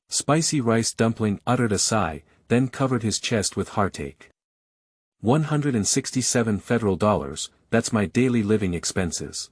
Spicy rice dumpling uttered a sigh, then covered his chest with heartache. 167 federal dollars, that's my daily living expenses.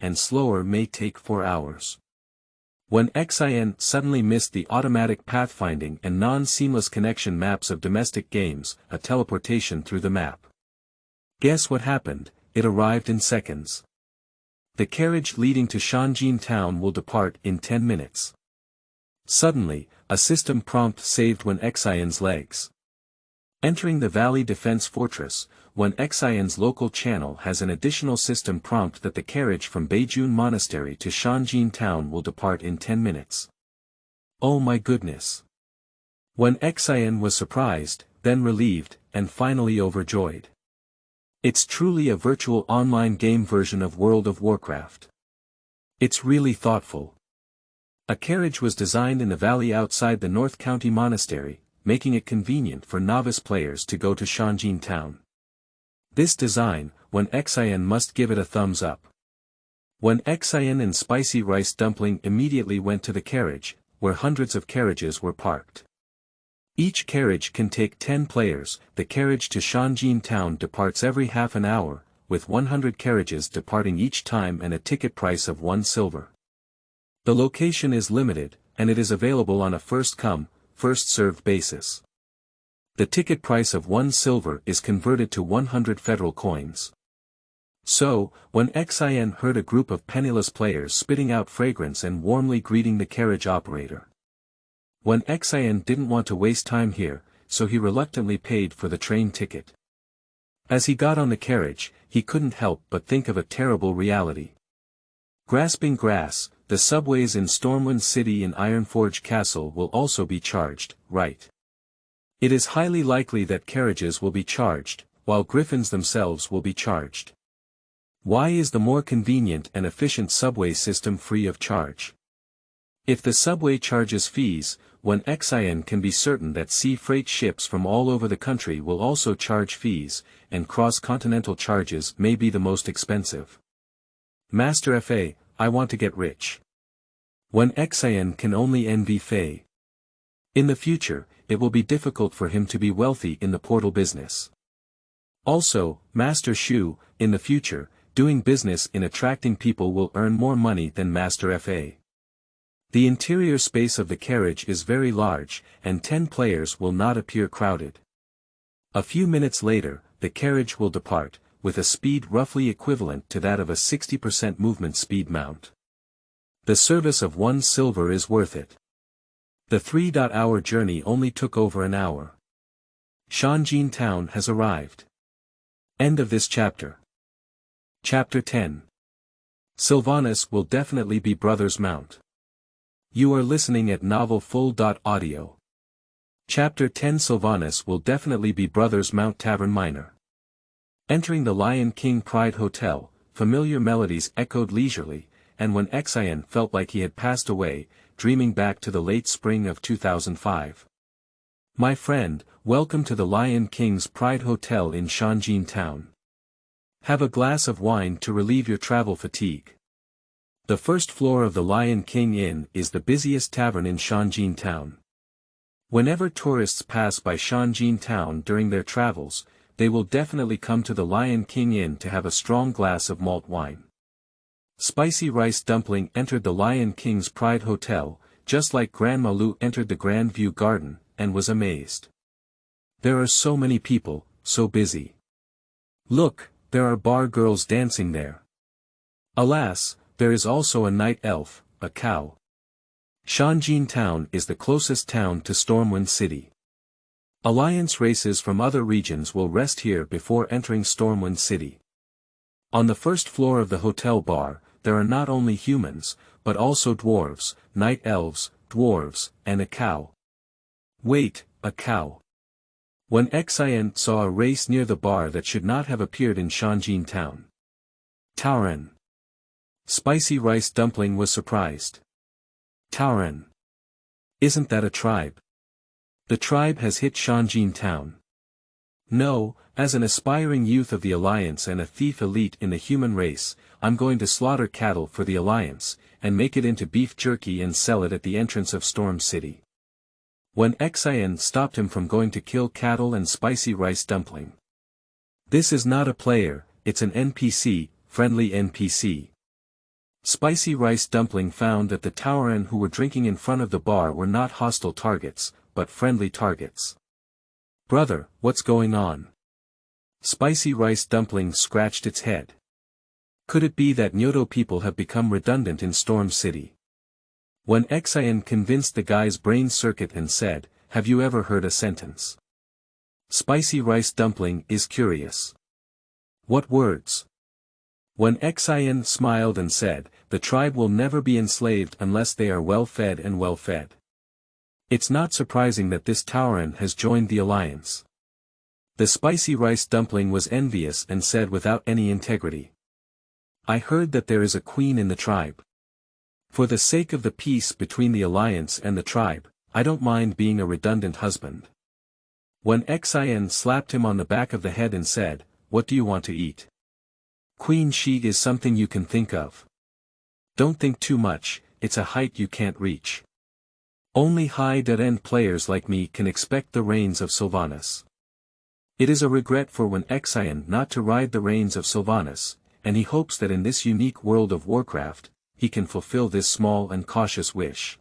and slower may take 4 hours. Wen Xin suddenly missed the automatic pathfinding and non-seamless connection maps of domestic games, a teleportation through the map. Guess what happened? It arrived in seconds. The carriage leading to Shanjin town will depart in 10 minutes. Suddenly, a system prompt saved Wen Xin's legs. Entering the Valley Defense Fortress, Wen Xin's local channel has an additional system prompt that the carriage from Beijun Monastery to Shanjin town will depart in 10 minutes. Oh my goodness! Wen Xin was surprised, then relieved, and finally overjoyed. It's truly a virtual online game version of World of Warcraft. It's really thoughtful. A carriage was designed in the valley outside the North County Monastery, making it convenient for novice players to go to Shanjin town. This design, Wen Xin must give it a thumbs up. Wen Xin and Spicy Rice Dumpling immediately went to the carriage, where hundreds of carriages were parked. Each carriage can take 10 players. The carriage to Shanjin town departs every half an hour, with 100 carriages departing each time and a ticket price of 1 silver. The location is limited, and it is available on a first-come, first-served basis. The ticket price of 1 silver is converted to 100 federal coins. So, when Xin heard a group of penniless players spitting out fragrance and warmly greeting the carriage operator. Wen Xin didn't want to waste time here, so he reluctantly paid for the train ticket. As he got on the carriage, he couldn't help but think of a terrible reality. Grasping grass, the subways in Stormwind City and Ironforge Castle will also be charged, right? It is highly likely that carriages will be charged, while griffins themselves will be charged. Why is the more convenient and efficient subway system free of charge? If the subway charges fees, Wen Xin can be certain that sea freight ships from all over the country will also charge fees, and cross-continental charges may be the most expensive. Master Fa, I want to get rich. Wen Xin can only envy Faye. In the future, it will be difficult for him to be wealthy in the portal business. Also, Master Shu, in the future, doing business in attracting people will earn more money than Master Fa. The interior space of the carriage is very large, and 10 players will not appear crowded. A few minutes later, the carriage will depart, with a speed roughly equivalent to that of a 60% movement speed mount. The service of 1 silver is worth it. The 3-hour journey only took over an hour. Shanjin town has arrived. End of this chapter. Chapter 10. Sylvanas will definitely be Brother's Mount. You are listening at novelfull.audio. Chapter 10. Sylvanas will definitely be Brother's Mount Tavern Minor. Entering the Lion King Pride Hotel, familiar melodies echoed leisurely, and Wen Xin felt like he had passed away, dreaming back to the late spring of 2005. My friend, welcome to the Lion King's Pride Hotel in Shanjin town. Have a glass of wine to relieve your travel fatigue. The first floor of the Lion King Inn is the busiest tavern in Shanjin town. Whenever tourists pass by Shanjin town during their travels, they will definitely come to the Lion King Inn to have a strong glass of malt wine. Spicy Rice Dumpling entered the Lion King's Pride Hotel, just like Grandma Lu entered the Grand View Garden, and was amazed. There are so many people, so busy. Look, there are bar girls dancing there. Alas, there is also a night elf, a cow. Shanjin town is the closest town to Stormwind City. Alliance races from other regions will rest here before entering Stormwind City. On the first floor of the hotel bar, there are not only humans, but also dwarves, night elves, dwarves, and a cow. Wait, a cow. Wen Xin saw a race near the bar that should not have appeared in Shanjin town. Tauren. Spicy Rice Dumpling was surprised. Tauren. Isn't that a tribe? The tribe has hit Shanjin town. No, as an aspiring youth of the Alliance and a thief elite in the human race, I'm going to slaughter cattle for the Alliance, and make it into beef jerky and sell it at the entrance of Storm City. Wen Xin stopped him from going to kill cattle and Spicy Rice Dumpling. This is not a player, it's an NPC, friendly NPC. Spicy Rice Dumpling found that the Tauren who were drinking in front of the bar were not hostile targets, but friendly targets. "Brother, what's going on?" Spicy Rice Dumpling scratched its head. Could it be that Nyoto people have become redundant in Storm City? Wen Xin convinced the guy's brain circuit and said, "Have you ever heard a sentence? Spicy Rice Dumpling is curious." "What words?" Wen Xin smiled and said, "The tribe will never be enslaved unless they are well-fed and well-fed. It's not surprising that this Tauren has joined the alliance." The Spicy Rice Dumpling was envious and said without any integrity, "I heard that there is a queen in the tribe. For the sake of the peace between the alliance and the tribe, I don't mind being a redundant husband." Wen Xin slapped him on the back of the head and said, "What do you want to eat? Queen Shi is something you can think of. Don't think too much, it's a height you can't reach. Only high-end players like me can expect the reigns of Sylvanas." It is a regret for Wen Xin not to ride the reins of Sylvanas, and he hopes that in this unique world of Warcraft, he can fulfill this small and cautious wish.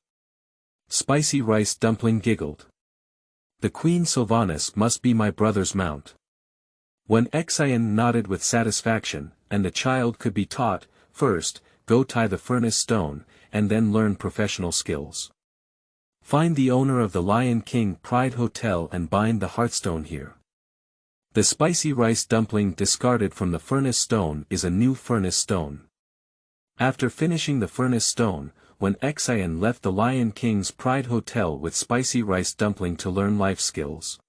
Spicy Rice Dumpling giggled. "The Queen Sylvanas must be my brother's mount." Wen Xin nodded with satisfaction, and the child could be taught, first, go tie the furnace stone, and then learn professional skills. Find the owner of the Lion King Pride Hotel and bind the Hearthstone here. The Spicy Rice Dumpling discarded from the furnace stone is a new furnace stone. After finishing the furnace stone, Wen Xin left the Lion King's Pride Hotel with Spicy Rice Dumpling to learn life skills.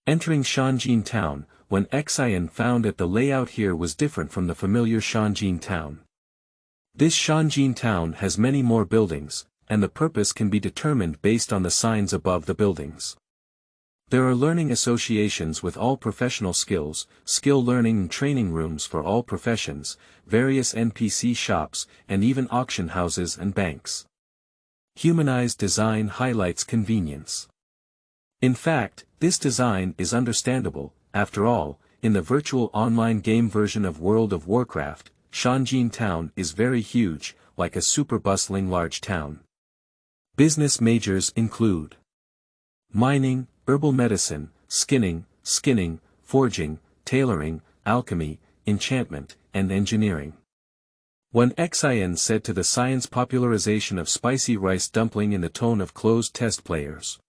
Entering Shanjin town, Wen Xin found that the layout here was different from the familiar Shanjin town. This Shanjin town has many more buildings, and the purpose can be determined based on the signs above the buildings. There are learning associations with all professional skills, skill learning and training rooms for all professions, various NPC shops, and even auction houses and banks. Humanized design highlights convenience. In fact, this design is understandable. After all, in the virtual online game version of World of Warcraft, Shanjin town is very huge, like a super bustling large town. Business majors include mining, herbal medicine, skinning, forging, tailoring, alchemy, enchantment, and engineering. Wen Xin said to the science popularization of Spicy Rice Dumpling in the tone of closed test players.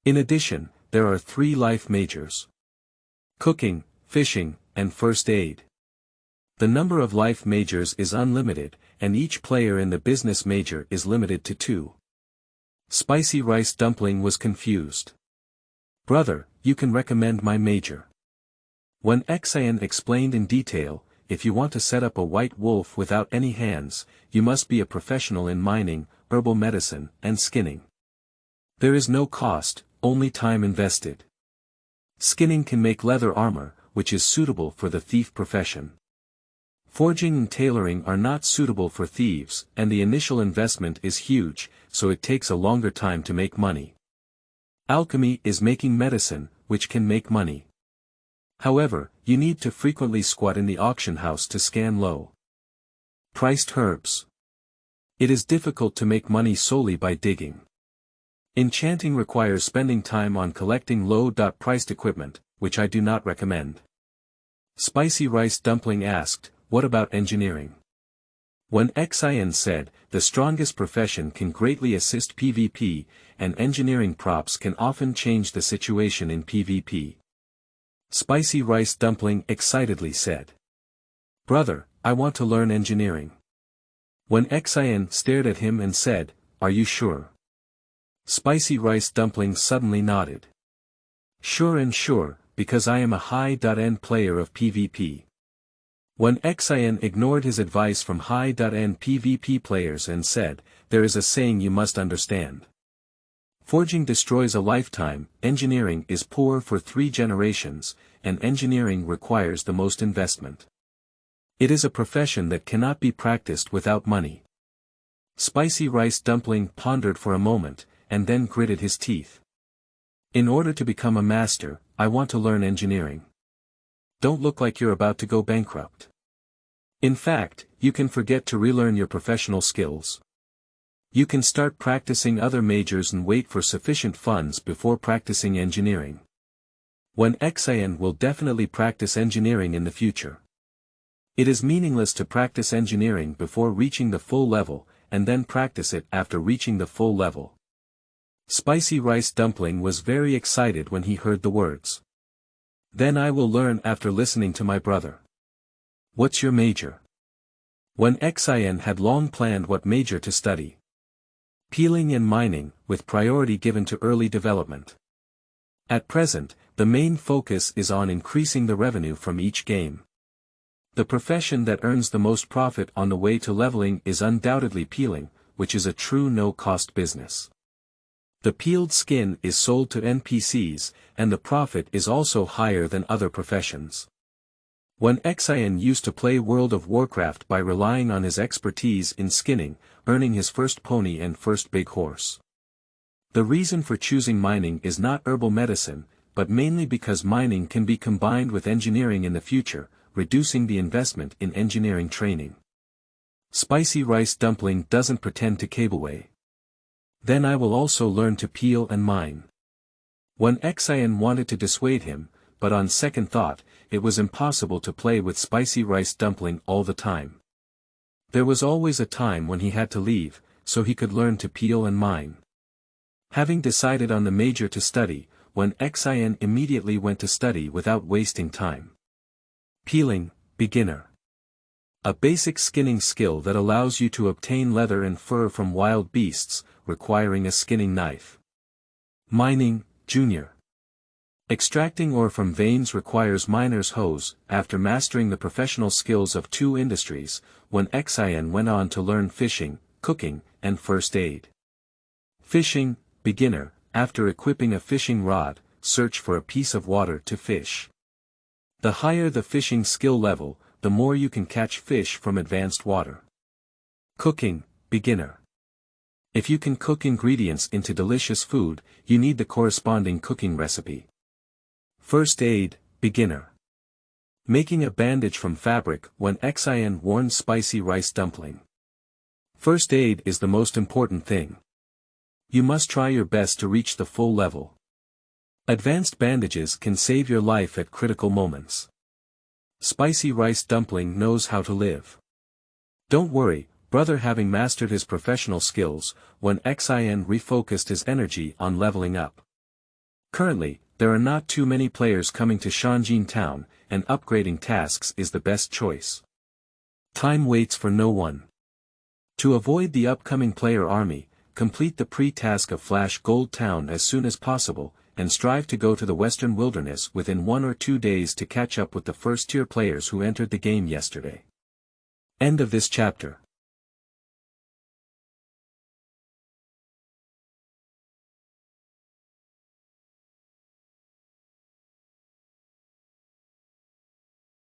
In addition, there are 3 life majors: cooking, fishing, and first aid. The number of life majors is unlimited, and each player in the business major is limited to 2. Spicy Rice Dumpling was confused. "Brother, you can recommend my major." Wen Xin explained in detail, "If you want to set up a white wolf without any hands, you must be a professional in mining, herbal medicine, and skinning. There is no cost, only time invested. Skinning can make leather armor, which is suitable for the thief profession. Forging and tailoring are not suitable for thieves, and the initial investment is huge, so it takes a longer time to make money. Alchemy is making medicine, which can make money. However, you need to frequently squat in the auction house to scan low-priced herbs. It is difficult to make money solely by digging. Enchanting requires spending time on collecting low-priced equipment, which I do not recommend." Spicy Rice Dumpling asked, "What about engineering?" Wen Xin said, "The strongest profession can greatly assist PvP, and engineering props can often change the situation in PvP." Spicy Rice Dumpling excitedly said, "Brother, I want to learn engineering." Wen Xin stared at him and said, "Are you sure?" Spicy Rice Dumpling suddenly nodded. "Sure and sure, because I am a high-end player of PvP." Wen Xin ignored his advice from high-end PvP players and said, "There is a saying you must understand. Forging destroys a lifetime, engineering is poor for 3 generations, and engineering requires the most investment. It is a profession that cannot be practiced without money." Spicy Rice Dumpling pondered for a moment, and then gritted his teeth. "In order to become a master, I want to learn engineering. Don't look like you're about to go bankrupt. In fact, you can forget to relearn your professional skills. You can start practicing other majors and wait for sufficient funds before practicing engineering. Wen Xin will definitely practice engineering in the future. It is meaningless to practice engineering before reaching the full level, and then practice it after reaching the full level. Spicy Rice Dumpling was very excited when he heard the words. Then I will learn after listening to my brother. What's your major? Wen Xin had long planned what major to study. Peeling and mining, with priority given to early development. At present, the main focus is on increasing the revenue from each game. The profession that earns the most profit on the way to leveling is undoubtedly peeling, which is a true no-cost business. The peeled skin is sold to NPCs, and the profit is also higher than other professions. Wen Xin used to play World of Warcraft by relying on his expertise in skinning, earning his first pony and first big horse. The reason for choosing mining is not herbal medicine, but mainly because mining can be combined with engineering in the future, reducing the investment in engineering training. Spicy Rice Dumpling doesn't pretend to cableway. Then I will also learn to peel and mine. Wen Xin wanted to dissuade him, but on second thought, it was impossible to play with Spicy Rice Dumpling all the time. There was always a time when he had to leave, so he could learn to peel and mine. Having decided on the major to study, Wen Xin immediately went to study without wasting time. Peeling, beginner. A basic skinning skill that allows you to obtain leather and fur from wild beasts, requiring a skinning knife. Mining, junior. Extracting ore from veins requires miner's hose. After mastering the professional skills of two industries, Wen Xin went on to learn fishing, cooking, and first aid. Fishing, beginner. After equipping a fishing rod, search for a piece of water to fish. The higher the fishing skill level, the more you can catch fish from advanced water. Cooking, beginner. If you can cook ingredients into delicious food, you need the corresponding cooking recipe. First aid, beginner. Making a bandage from fabric. Wen Xin warned Spicy Rice Dumpling. First aid is the most important thing. You must try your best to reach the full level. Advanced bandages can save your life at critical moments. Spicy Rice Dumpling knows how to live. Don't worry, brother. Having mastered his professional skills, Wen Xin refocused his energy on leveling up. Currently, there are not too many players coming to Shanjin town, and upgrading tasks is the best choice. Time waits for no one. To avoid the upcoming player army, complete the pre-task of Flash Gold Town as soon as possible, and strive to go to the Western Wilderness within 1 or 2 days to catch up with the first-tier players who entered the game yesterday. End of this chapter.